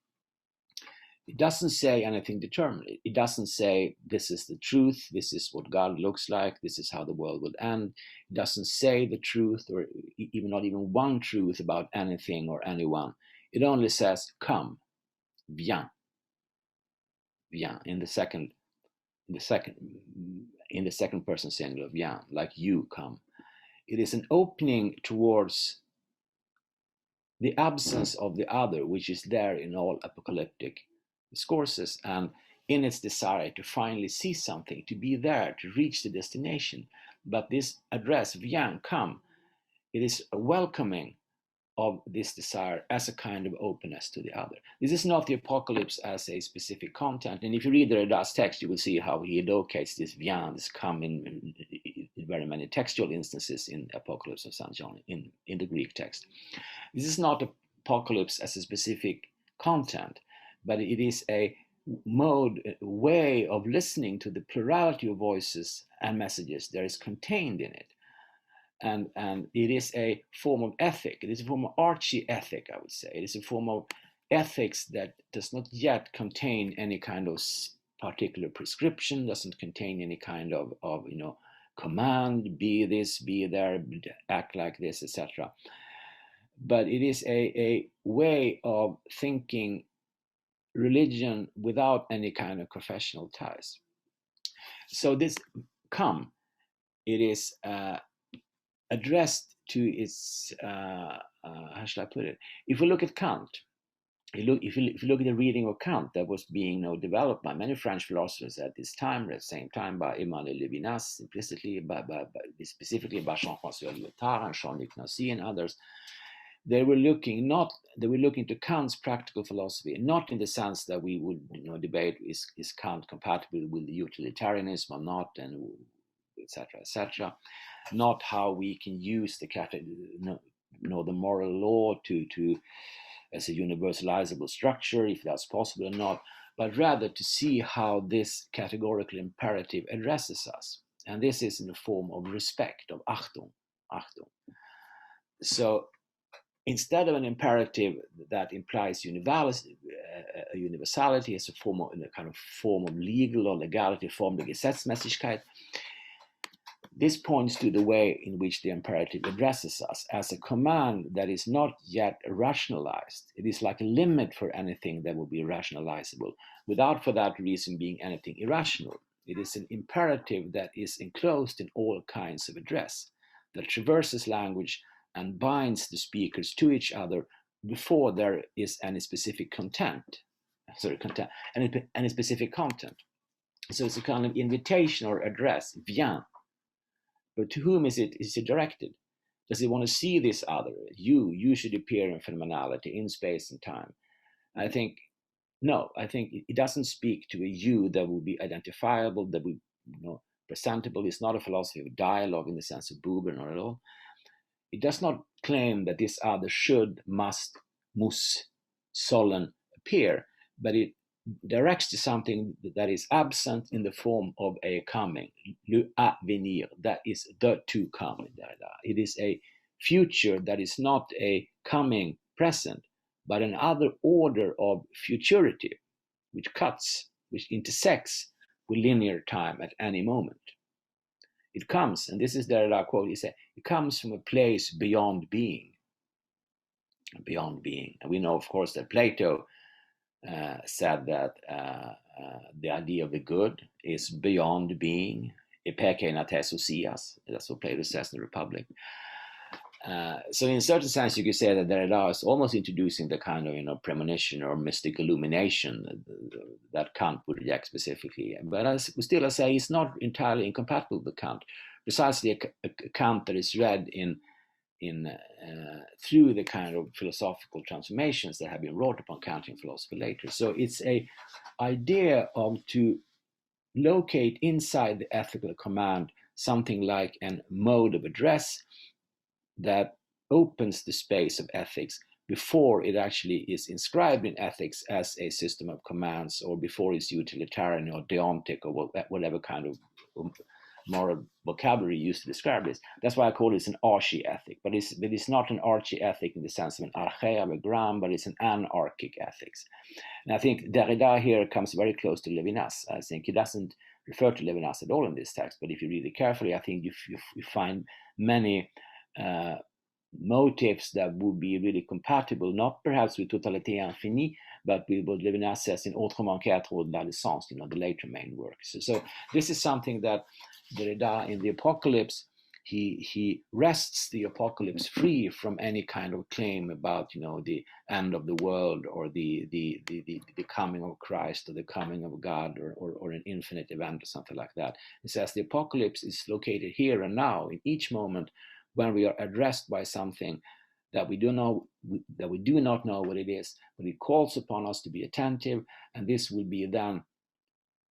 It doesn't say anything determined. It doesn't say this is the truth, this is what God looks like, this is how the world will end. It doesn't say the truth, or not even one truth about anything or anyone. It only says, come, viens. Viens, in the second person singular, viens, like you come. It is an opening towards the absence of the other, which is there in all apocalyptic discourses, and in its desire to finally see something, to be there, to reach the destination. But this address, viens, come, it is a welcoming of this desire as a kind of openness to the other. This is not the apocalypse as a specific content. And if you read Derrida's text, you will see how he locates this viens, this come in very many textual instances in Apocalypse of St. John in the Greek text. This is not apocalypse as a specific content, but it is a way of listening to the plurality of voices and messages that is contained in it. And it is a form of ethic. It is a form of archie ethic, I would say. It is a form of ethics that does not yet contain any kind of particular prescription, doesn't contain any kind of command, be this, be there, act like this, etc. But it is a way of thinking religion without any kind of professional ties. So this come, it is addressed to its, how shall I put it? If we look at Kant, if you look at the reading of Kant that was being developed by many French philosophers at this time, at the same time by Emmanuel Levinas, implicitly, specifically by Jean-François Lyotard and Jean-Luc Nancy and others, they were looking to Kant's practical philosophy, not in the sense that we would debate is Kant compatible with utilitarianism or not, and etc., etc. Not how we can use the the moral law to as a universalizable structure, if that's possible or not, but rather to see how this categorical imperative addresses us. And this is in the form of respect, of Achtung. So instead of an imperative that implies universality as a form of, in a kind of form of legal or legality, form of Gesetzmäßigkeit, this points to the way in which the imperative addresses us as a command that is not yet rationalized. It is like a limit for anything that will be rationalizable, without for that reason being anything irrational. It is an imperative that is enclosed in all kinds of address, that traverses language and binds the speakers to each other before there is any specific any specific content. So it's a kind of invitation or address, viens. But to whom is it directed? Does it want to see this other? You should appear in phenomenality, in space and time. I think, no, I think it doesn't speak to a you that will be identifiable, that will be presentable. It's not a philosophy of dialogue in the sense of Buber, not at all. It does not claim that this other should, must, muss, sollen appear, but it directs to something that is absent in the form of a coming, le avenir, that is the to come in Derrida. It is a future that is not a coming present, but another order of futurity, which intersects with linear time at any moment. It comes, and this is Derrida quote, he said, it comes from a place beyond being. Beyond being. And we know, of course, that Plato said that the idea of the good is beyond being. That's what Plato says in the Republic. So in a certain sense, you could say that Derrida is almost introducing the kind of premonition or mystic illumination that Kant would reject specifically. But as I say, it's not entirely incompatible with Kant. Precisely a Kant that is read through the kind of philosophical transformations that have been wrought upon Kantian philosophy later. So it's a idea of to locate inside the ethical command something like a mode of address that opens the space of ethics before it actually is inscribed in ethics as a system of commands, or before it's utilitarian or deontic or whatever kind of moral vocabulary used to describe this. That's why I call it an archie-ethic, but it's not an archie-ethic in the sense of an archaea of a gram, but it's an anarchic ethics. And I think Derrida here comes very close to Levinas. I think he doesn't refer to Levinas at all in this text, but if you read it carefully, I think you find many motives that would be really compatible, not perhaps with Totalité Infinie, but with what Levinas says in Autrement qu'être au-delà du sens, the later main works. So this is something that Derrida in the Apocalypse, he wrests the apocalypse free from any kind of claim about the end of the world or the coming of Christ or the coming of God or an infinite event or something like that. He says the apocalypse is located here and now in each moment when we are addressed by something that we do not know what it is, but it calls upon us to be attentive, and this will be then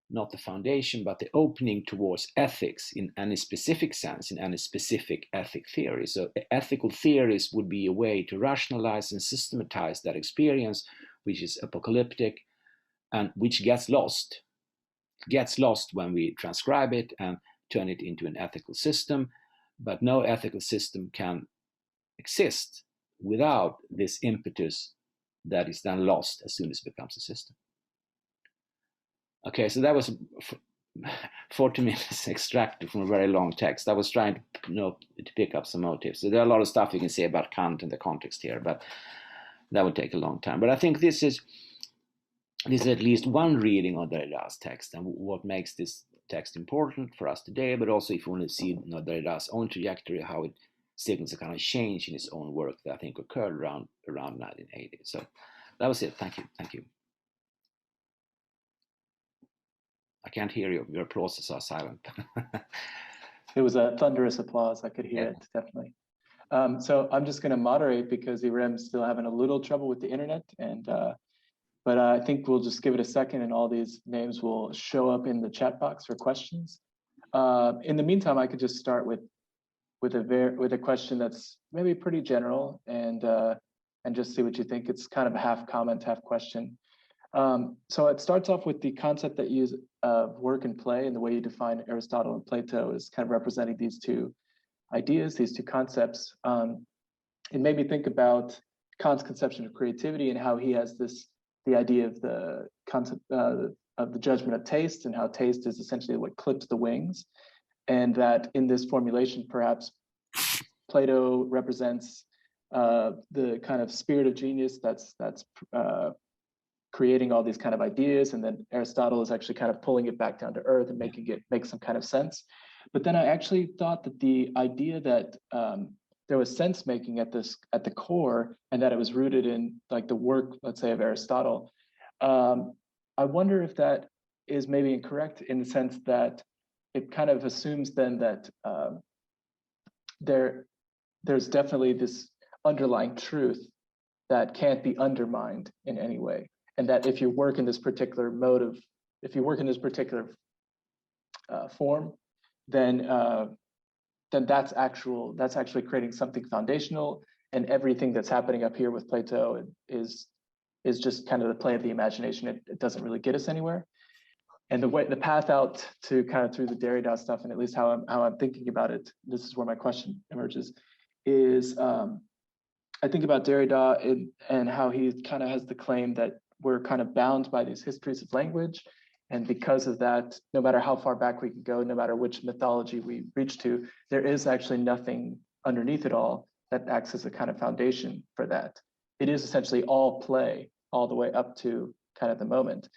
not the foundation, but the opening towards ethics in any specific sense, in any specific ethic theory. So ethical theories would be a way to rationalize and systematize that experience, which is apocalyptic and which gets lost. It gets lost when we transcribe it and turn it into an ethical system, but no ethical system can exist without this impetus that is then lost as soon as it becomes a system. Okay, so that was 40 minutes extracted from a very long text. I was trying to pick up some motives. So there are a lot of stuff you can say about Kant in the context here, but that would take a long time. But I think this is at least one reading of Derrida's text, and what makes this text important for us today, but also if you want to see Derrida's own trajectory, how it signals a kind of change in his own work that I think occurred around 1980. So that was it. Thank you. Thank you. I can't hear you. Your applauses are silent. It was a thunderous applause. I could hear it, definitely. So I'm just going to moderate because Irem's still having a little trouble with the internet, and but I think we'll just give it a second, and all these names will show up in the chat box for questions. In the meantime, I could just start with a question that's maybe pretty general, and just see what you think. It's kind of a half comment, half question. So it starts off with the concept that you use of work and play, and the way you define Aristotle and Plato is kind of representing these two ideas, these two concepts. It made me think about Kant's conception of creativity and how he has the idea of the concept of the judgment of taste, and how taste is essentially what clips the wings, and that in this formulation, perhaps Plato represents the kind of spirit of genius that's creating all these kind of ideas, and then Aristotle is actually kind of pulling it back down to earth and making it make some kind of sense. But then I actually thought that the idea that there was sense making at the core, and that it was rooted in like the work, let's say, of Aristotle. I wonder if that is maybe incorrect, in the sense that it kind of assumes then that there's definitely this underlying truth that can't be undermined in any way, and that if you work in this particular form, then that's actually creating something foundational, and everything that's happening up here with Plato is just kind of the play of the imagination. It doesn't really get us anywhere. And the path out to kind of through the Derrida stuff, and at least how I'm thinking about it, this is where my question emerges, is I think about Derrida and how he kind of has the claim that we're kind of bound by these histories of language. And because of that, no matter how far back we can go, no matter which mythology we reach to, there is actually nothing underneath it all that acts as a kind of foundation for that. It is essentially all play all the way up to kind of the moment.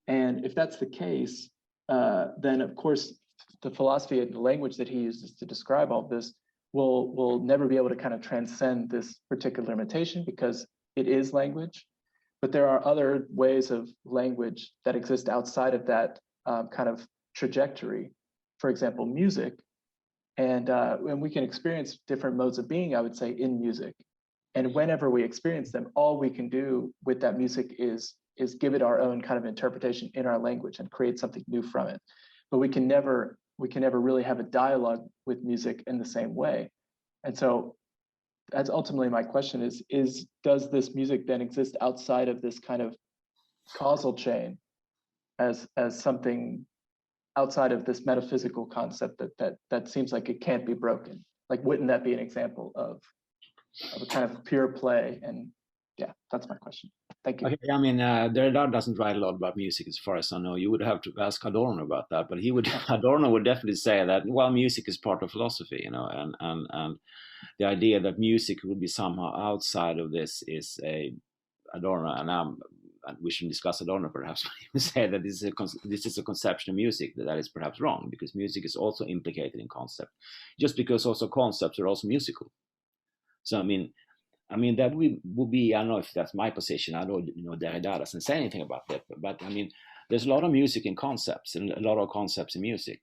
And if that's the case, then of course, the philosophy and the language that he uses to describe all this will never be able to kind of transcend this particular limitation, because it is language. But there are other ways of language that exist outside of that kind of trajectory. For example, music. And we can experience different modes of being, I would say, in music. And whenever we experience them, all we can do with that music is give it our own kind of interpretation in our language and create something new from it. But we can never really have a dialogue with music in the same way. And so that's ultimately my question is does this music then exist outside of this kind of causal chain as something outside of this metaphysical concept that seems like it can't be broken? Like, wouldn't that be an example of a kind of pure play? And yeah, that's my question. Thank you. Okay, I mean, Derrida doesn't write a lot about music, as far as I know. You would have to ask Adorno about that, but Adorno would definitely say that, well, music is part of philosophy, and the idea that music would be somehow outside of this is Adorno, and we should discuss Adorno perhaps, but he would say that this is a conception of music that is perhaps wrong, because music is also implicated in concept, just because also concepts are also musical. So I mean that would be, I don't know if that's my position. I don't Derrida doesn't say anything about that, but I mean, there's a lot of music in concepts and a lot of concepts in music.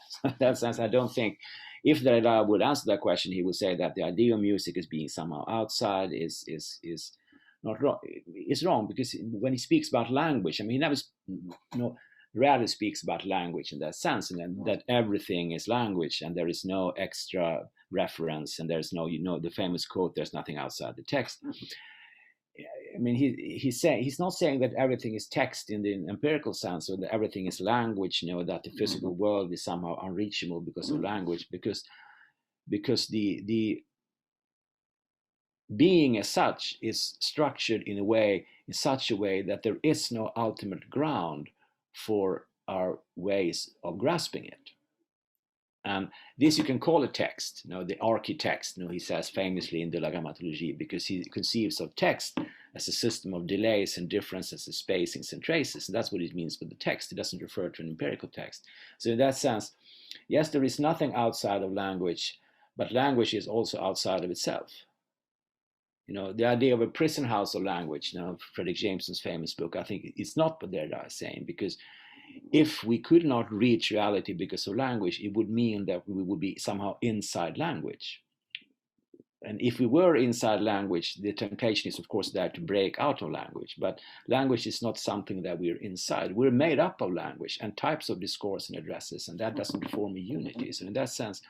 So in that sense, I don't think, if Derrida would answer that question, he would say that the idea of music as being somehow outside is not wrong. It's wrong, because when he speaks about language, I mean, he never rarely speaks about language in that sense, and then that everything is language and there is no extra reference, and there's no, the famous quote, there's nothing outside the text. I mean, he's not saying that everything is text in the empirical sense, or that everything is language, that the physical world is somehow unreachable because of language, because the being as such is structured in a way, in such a way that there is no ultimate ground for our ways of grasping it. And this you can call a text, the architext, he says famously in De la Grammatologie, because he conceives of text as a system of delays and differences, spacings and traces. And that's what it means with the text. It doesn't refer to an empirical text. So in that sense, yes, there is nothing outside of language, but language is also outside of itself. The idea of a prison house of language, Frederick Jameson's famous book, I think it's not what Derrida is saying, because if we could not reach reality because of language, it would mean that we would be somehow inside language. And if we were inside language, the temptation is, of course, there to break out of language. But language is not something that we're inside. We're made up of language and types of discourse and addresses, and that doesn't form a unity. So in that sense,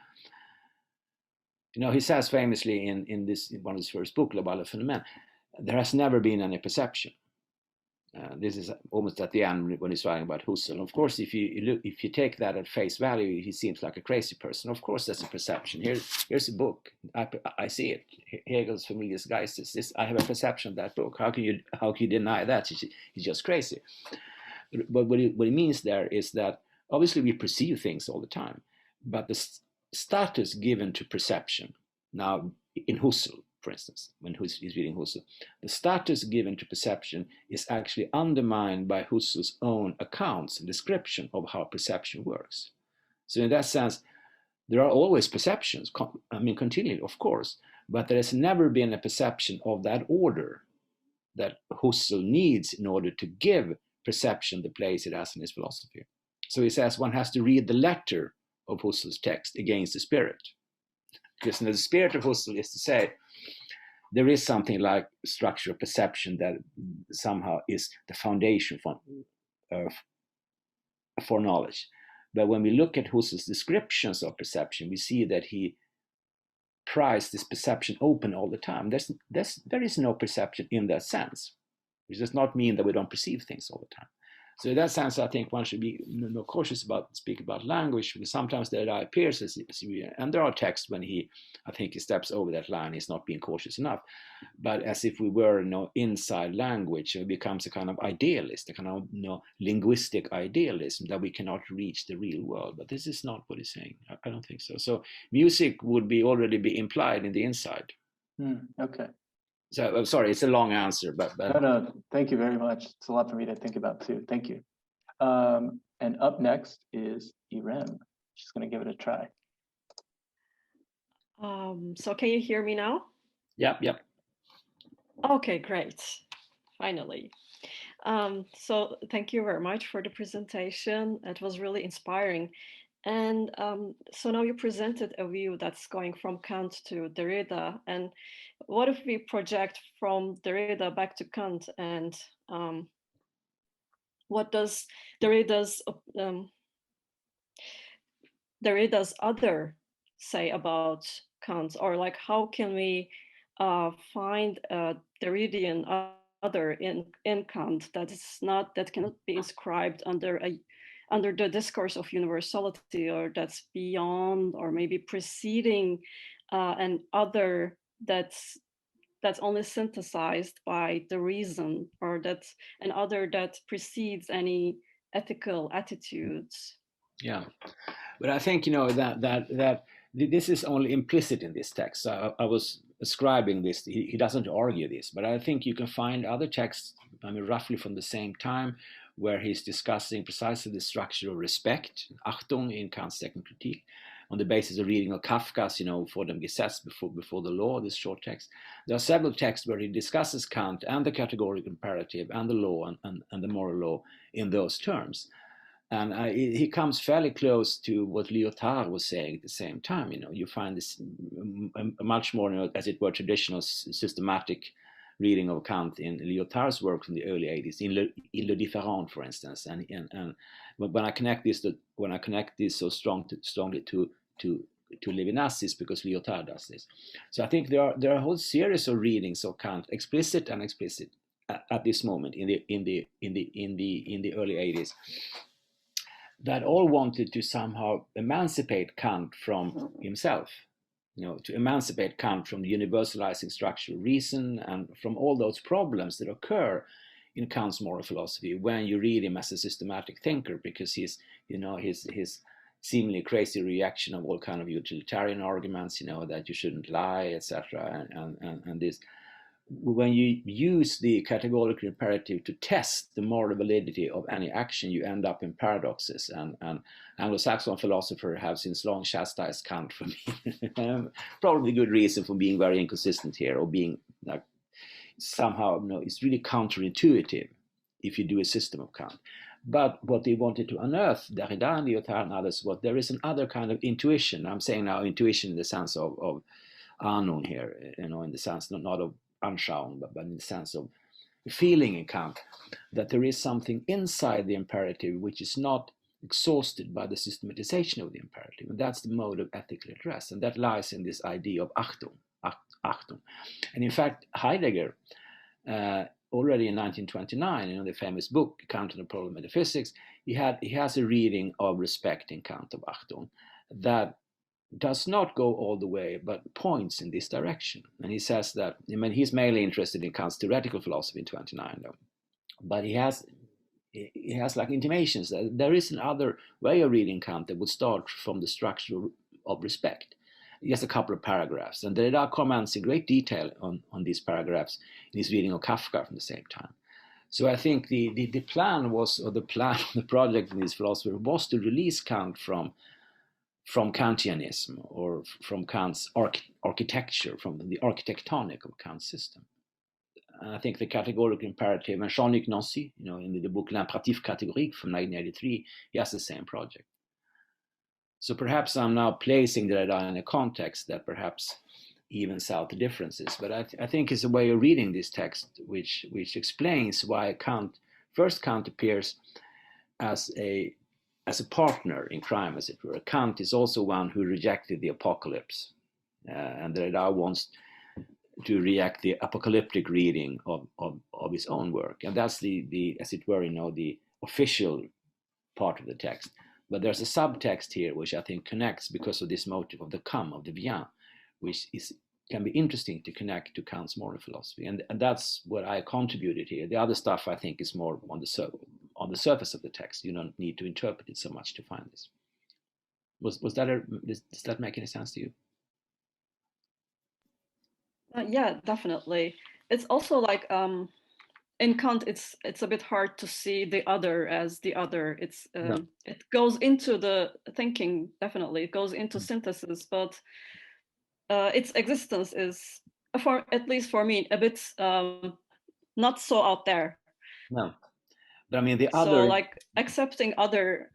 he says famously in one of his first books, Le Bal Phénomène, there has never been any perception. This is almost at the end when he's writing about Husserl. Of course, if you take that at face value, he seems like a crazy person. Of course, that's a perception. Here's a book. I see it. Hegel's Familias Geistes. I have a perception of that book. How can you deny that? He's just crazy. But what he means there is that obviously we perceive things all the time, but the status given to perception, now in Husserl, for instance, when he's reading Husserl, the status given to perception is actually undermined by Husserl's own accounts and description of how perception works. So in that sense, there are always perceptions, continually, of course, but there has never been a perception of that order that Husserl needs in order to give perception the place it has in his philosophy. So he says one has to read the letter of Husserl's text against the spirit. Because the spirit of Husserl is to say, there is something like structure of perception that somehow is the foundation for knowledge. But when we look at Husserl's descriptions of perception, we see that he pries this perception open all the time. There is no perception in that sense, which does not mean that we don't perceive things all the time. So in that sense, I think one should be cautious about speaking about language, because sometimes there appears as and there are texts when I think he steps over that line, he's not being cautious enough. But as if we were inside language, it becomes a kind of idealist, a kind of linguistic idealism that we cannot reach the real world. But this is not what he's saying. I don't think so. So music would already be implied in the inside. Okay. So I'm sorry, it's a long answer, but no, thank you very much. It's a lot for me to think about too. Thank you. And up next is Irem. She's going to give it a try. So can you hear me now? Yep. Okay, great. Finally. So thank you very much for the presentation. It was really inspiring. And so now you presented a view that's going from Kant to Derrida. And what if we project from Derrida back to Kant? And what does Derrida's other say about Kant? Or like, how can we find a Derridian other in Kant that cannot be inscribed under the discourse of universality, or that's beyond or maybe preceding an other that's only synthesized by the reason, or that's an other that precedes any ethical attitudes? Yeah, but I think that this is only implicit in this text. So I was ascribing this. He doesn't argue this, but I think you can find other texts, roughly from the same time, where he's discussing precisely the structure of respect, Achtung, in Kant's Second Critique, on the basis of reading of Kafka's, For dem Gesetz, before the law, this short text. There are several texts where he discusses Kant and the categorical imperative and the law and the moral law in those terms. And he comes fairly close to what Lyotard was saying at the same time. You find this much more, as it were, traditional systematic reading of Kant in Lyotard's work from the early 80s, in Le Différent, for instance. And when I connect this so strongly to Levinas, because Lyotard does this. So I think there are a whole series of readings of Kant, explicit and explicit, at this moment in the early 80s, that all wanted to somehow emancipate Kant from himself. to emancipate Kant from the universalizing structure of reason and from all those problems that occur in Kant's moral philosophy when you read him as a systematic thinker, because his seemingly crazy reaction of all kind of utilitarian arguments, that you shouldn't lie, etc., and this. When you use the categorical imperative to test the moral validity of any action, you end up in paradoxes. And Anglo-Saxon philosophers have since long chastised Kant for being probably good reason for being very inconsistent here, or being like somehow, it's really counterintuitive if you do a system of Kant. But what they wanted to unearth, Derrida and Lyotard and others, what there is another kind of intuition. I'm saying now intuition in the sense of Ahnung here, in the sense not of Anschauung, but in the sense of feeling in Kant, that there is something inside the imperative which is not exhausted by the systematization of the imperative. And that's the mode of ethical address. And that lies in this idea of Achtung. Achtung. And in fact, Heidegger, already in 1929, in the famous book, Kant and the Problem of Metaphysics, he has a reading of respect in Kant of Achtung that does not go all the way, but points in this direction. And he says that, he's mainly interested in Kant's theoretical philosophy in 29, though. But he has like intimations that there is another way of reading Kant that would start from the structure of respect. Just a couple of paragraphs. And Derrida comments in great detail on these paragraphs in his reading of Kafka from the same time. So I think the plan was, or the project of this philosopher was to release Kant from Kantianism, or from Kant's architecture, from the architectonic of Kant's system. And I think the categorical imperative, and Jean-Luc Nancy, in the book L'impératif catégorique from 1983, he has the same project. So perhaps I'm now placing Derrida in a context that perhaps evens out the differences, but I think it's a way of reading this text which explains why Kant appears as a partner in crime, as it were. Kant is also one who rejected the apocalypse, and Derrida wants to reject the apocalyptic reading of his own work, and that's the as it were, the official part of the text. But there's a subtext here which I think connects because of this motive of the come, of the vient, which can be interesting to connect to Kant's moral philosophy, and that's what I contributed here. The other stuff I think is more on the surface of the text. You don't need to interpret it so much to find this. Does that make any sense to you? Yeah, definitely. It's also like in Kant, it's a bit hard to see the other as the other. It goes into the thinking, definitely. It goes into synthesis, but its existence is, at least for me, a bit not so out there. No, but the other. So like accepting other.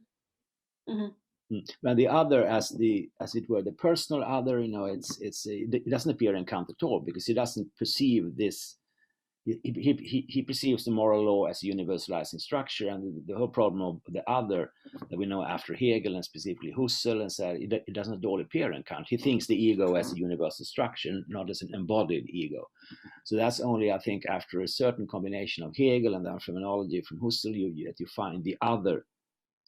Mm-hmm. But the other, as it were, the personal other, it doesn't appear in Kant at all, because he doesn't perceive this. He perceives the moral law as a universalizing structure, and the whole problem of the other that we know after Hegel, and specifically Husserl, and said it doesn't at all appear in Kant. He thinks the ego as a universal structure, not as an embodied ego. So that's only, I think, after a certain combination of Hegel and then phenomenology from Husserl, that you find the other,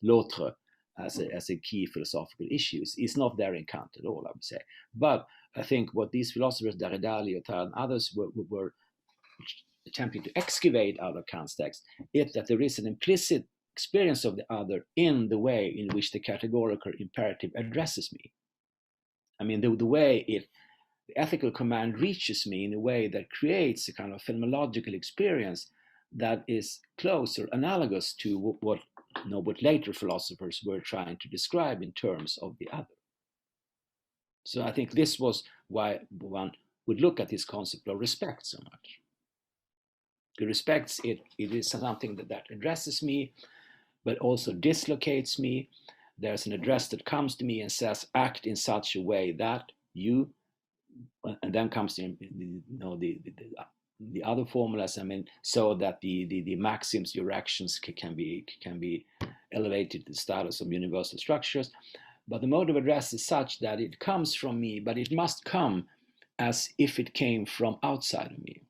l'autre, as a key philosophical issue. It's not there in Kant at all, I would say. But I think what these philosophers, Derrida, Lyotard, and others were attempting to excavate out of Kant's text is that there is an implicit experience of the other in the way in which the categorical imperative addresses me. The way the ethical command reaches me in a way that creates a kind of phenomenological experience that is close or analogous to what later philosophers were trying to describe in terms of the other. So I think this was why one would look at this concept of respect so much. The respects it is something that addresses me, but also dislocates me. There's an address that comes to me and says, act in such a way that you, and then comes in the other formulas, so that the maxims, your actions can be elevated to the status of universal structures. But the mode of address is such that it comes from me, but it must come as if it came from outside of me.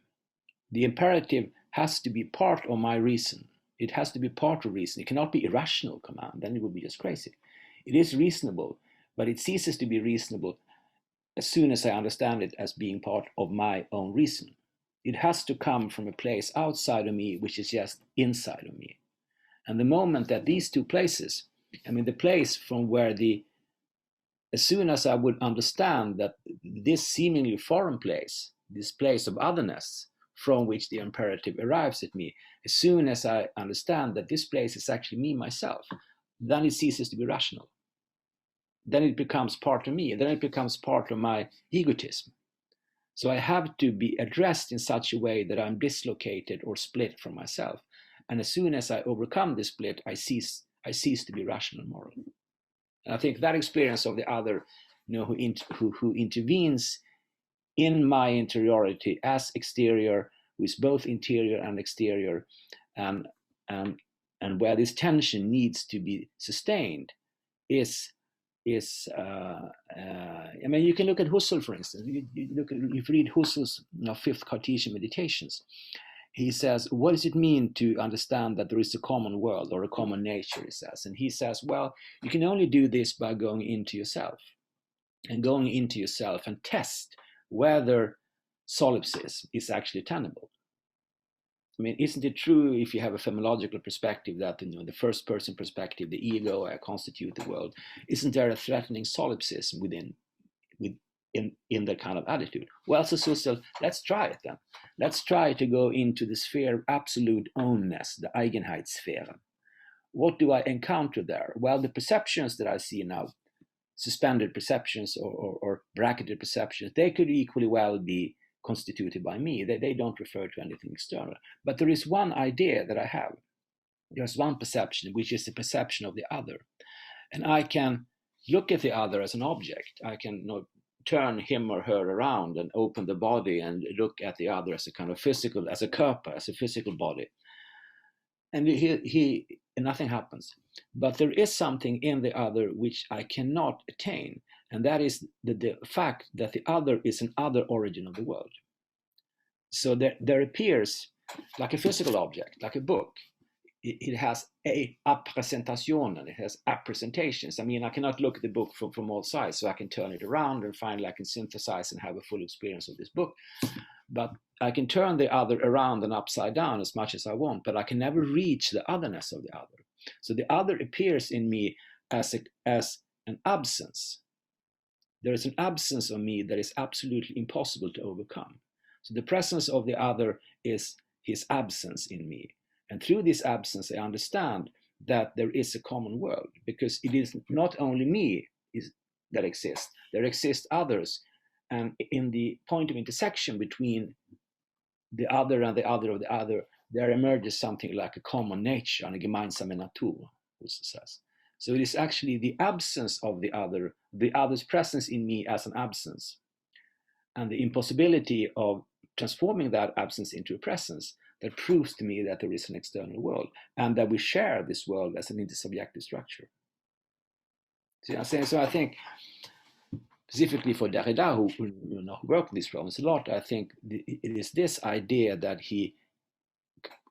The imperative has to be part of my reason. It has to be part of reason. It cannot be irrational command, then it would be just crazy. It is reasonable, but it ceases to be reasonable as soon as I understand it as being part of my own reason. It has to come from a place outside of me, which is just inside of me. And the moment that these two places, I mean, the place from where as soon as I would understand that this seemingly foreign place, this place of otherness from which the imperative arrives at me, as soon as I understand that this place is actually me, myself, then it ceases to be rational. Then it becomes part of me, then it becomes part of my egotism. So I have to be addressed in such a way that I'm dislocated or split from myself. And as soon as I overcome this split, I cease to be rational and moral. And I think that experience of the other, who intervenes in my interiority as exterior, who is both interior and exterior, and where this tension needs to be sustained, is I mean, you can look at Husserl, for instance. If you read Husserl's Fifth Cartesian Meditations, he says, what does it mean to understand that there is a common world or a common nature, he says. And he says, well, you can only do this by going into yourself and test whether solipsism is actually tenable. I mean, isn't it true, if you have a phenomenological perspective, that the first person perspective, the ego, I constitute the world, isn't there a threatening solipsism in that kind of attitude? Well, so Husserl, let's try it then. Let's try to go into the sphere of absolute ownness, the Eigenheitssphäre. What do I encounter there? Well, the perceptions that I see now, suspended perceptions or bracketed perceptions, they could equally well be constituted by me. They don't refer to anything external. But there is one idea that I have. There's one perception, which is the perception of the other. And I can look at the other as an object. I can turn him or her around and open the body and look at the other as a kind of physical, as a körper, as a physical body. And nothing happens. But there is something in the other which I cannot attain. And that is the fact that the other is an other origin of the world. So there appears, like a physical object, like a book, it has a appresentation, and it has appresentations. I mean, I cannot look at the book from all sides, so I can turn it around and finally I can synthesize and have a full experience of this book. But I can turn the other around and upside down as much as I want, but I can never reach the otherness of the other. So the other appears in me as an absence. There is an absence of me that is absolutely impossible to overcome. So the presence of the other is his absence in me. And through this absence, I understand that there is a common world, because it is not only me that exists, there exist others. And in the point of intersection between the other and the other of the other, there emerges something like a common nature, eine gemeinsame Natur, Husserl says. So it is actually the absence of the other's presence in me as an absence, and the impossibility of transforming that absence into a presence that proves to me that there is an external world, and that we share this world as an intersubjective structure. So I think, specifically for Derrida, who worked on these problems a lot, I think it is this idea that he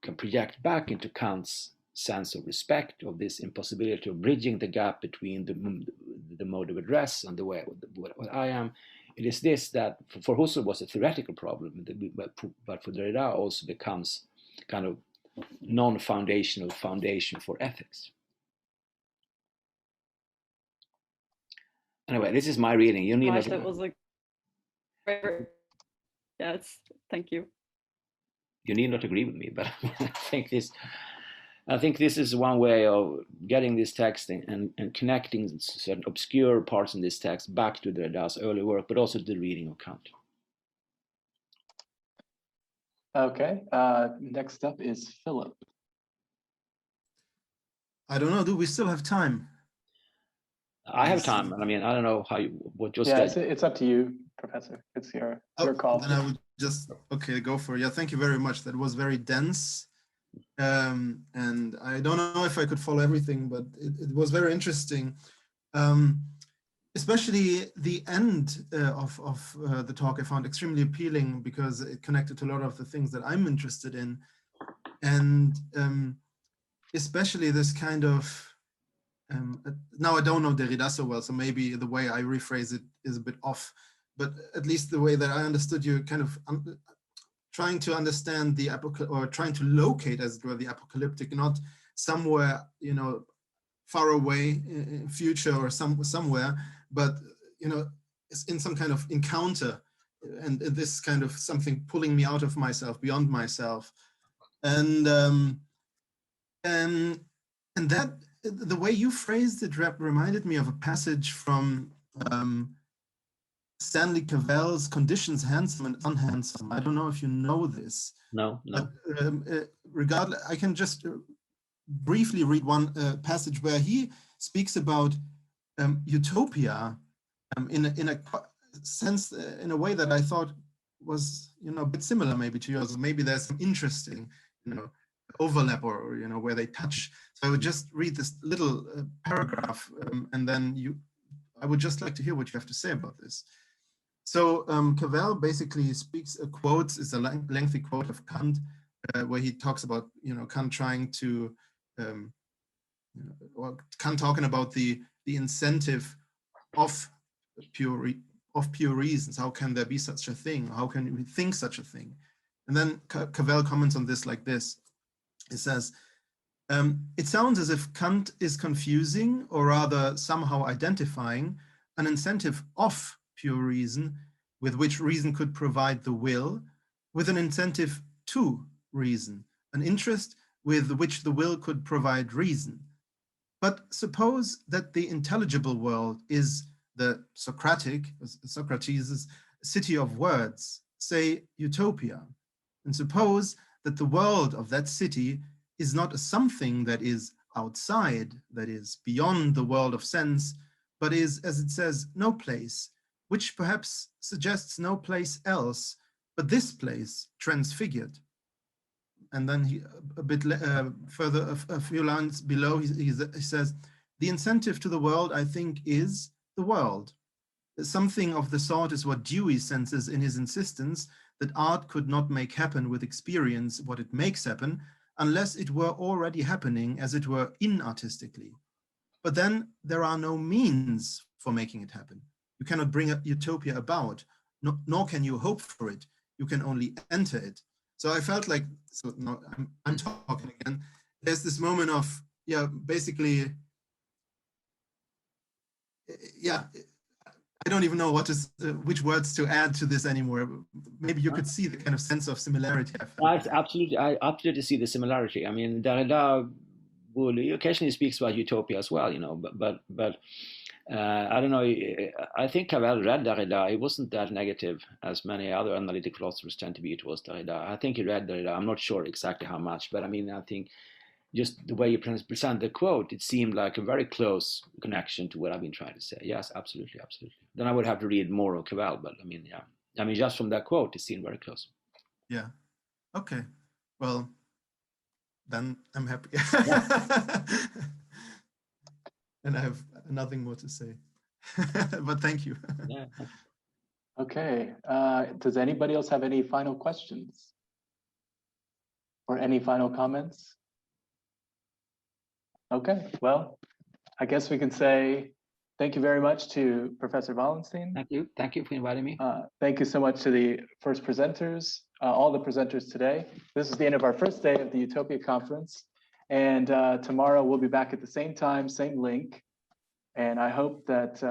can project back into Kant's sense of respect, of this impossibility of bridging the gap between the mode of address and the way what I am. It is this that for Husserl was a theoretical problem, but for Derrida also becomes kind of non-foundational foundation for ethics. Anyway, this is my reading. You need Gosh, that was like, yes, thank you. You need not agree with me, but I think this is one way of getting this text and connecting certain obscure parts in this text back to Derrida's early work, but also to the reading of Kant. Okay, next up is Philip. I don't know, do we still have time? I have time. I mean, I don't know what your schedule. It's up to you, Professor. It's your call. Then I would just, go for it. Yeah, thank you very much. That was very dense. And I don't know if I could follow everything, but it was very interesting. Especially the end of the talk I found extremely appealing, because it connected to a lot of the things that I'm interested in. And especially this kind of, now I don't know Derrida so well, so maybe the way I rephrase it is a bit off, but at least the way that I understood you, kind of trying to understand the or trying to locate, as it were, the apocalyptic, not somewhere, you know, far away in future or somewhere, but, you know, in some kind of encounter, and this kind of something pulling me out of myself, beyond myself, and that the way you phrased it reminded me of a passage from Stanley Cavell's Conditions Handsome and Unhandsome. I don't know if you know this. No. But, regardless, I can just briefly read one passage where he speaks about utopia in a sense, in a way that I thought was, you know, a bit similar maybe to yours. Maybe there's some interesting, you know, overlap, or you know, where they touch. So I would just read this little paragraph, and then I would just like to hear what you have to say about this. So Cavell basically quotes, is a lengthy quote of Kant, where he talks about, you know, Kant trying to, or Kant talking about the incentive of pure reasons. How can there be such a thing? How can we think such a thing? And then Cavell comments on this like this. It says, it sounds as if Kant is confusing, or rather somehow identifying, an incentive of pure reason, with which reason could provide the will, with an incentive to reason, an interest with which the will could provide reason. But suppose that the intelligible world is the Socrates' city of words, say Utopia, and suppose that the world of that city is not a something that is outside, that is beyond the world of sense, but is, as it says, no place, which perhaps suggests no place else, but this place transfigured. And then he, a bit further, a few lines below, he says, the incentive to the world, I think, is the world. Something of the sort is what Dewey senses in his insistence that art could not make happen with experience what it makes happen, unless it were already happening, as it were, inartistically. But then there are no means for making it happen. You cannot bring a utopia about, nor can you hope for it. You can only enter it. So I felt like, so now I'm talking again. There's this moment of, yeah, basically, yeah, I don't even know what is, which words to add to this anymore. Maybe you could see the kind of sense of similarity. I absolutely see the similarity. I mean, Derrida occasionally speaks about utopia as well, you know, but I don't know. I think Cavell read Derrida. He wasn't that negative as many other analytic philosophers tend to be towards Derrida. I think he read Derrida. I'm not sure exactly how much, but I mean, I think just the way you present the quote, it seemed like a very close connection to what I've been trying to say. Yes, absolutely, absolutely. Then I would have to read more of Cavell, but I mean, yeah. I mean, just from that quote, it seemed very close. Yeah. Okay. Well, then I'm happy. And I have nothing more to say. But thank you. Yeah. Okay. Does anybody else have any final questions? Or any final comments? Okay, well, I guess we can say thank you very much to Professor Wallenstein. Thank you for inviting me. Thank you so much to the first presenters, all the presenters today. This is the end of our first day of the Utopia conference. And tomorrow we'll be back at the same time, same link. And I hope that,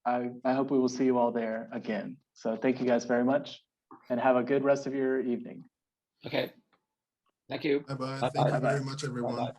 I hope we will see you all there again. So thank you guys very much and have a good rest of your evening. Okay. Thank you. Bye-bye. Thank you very much, everyone. Bye-bye.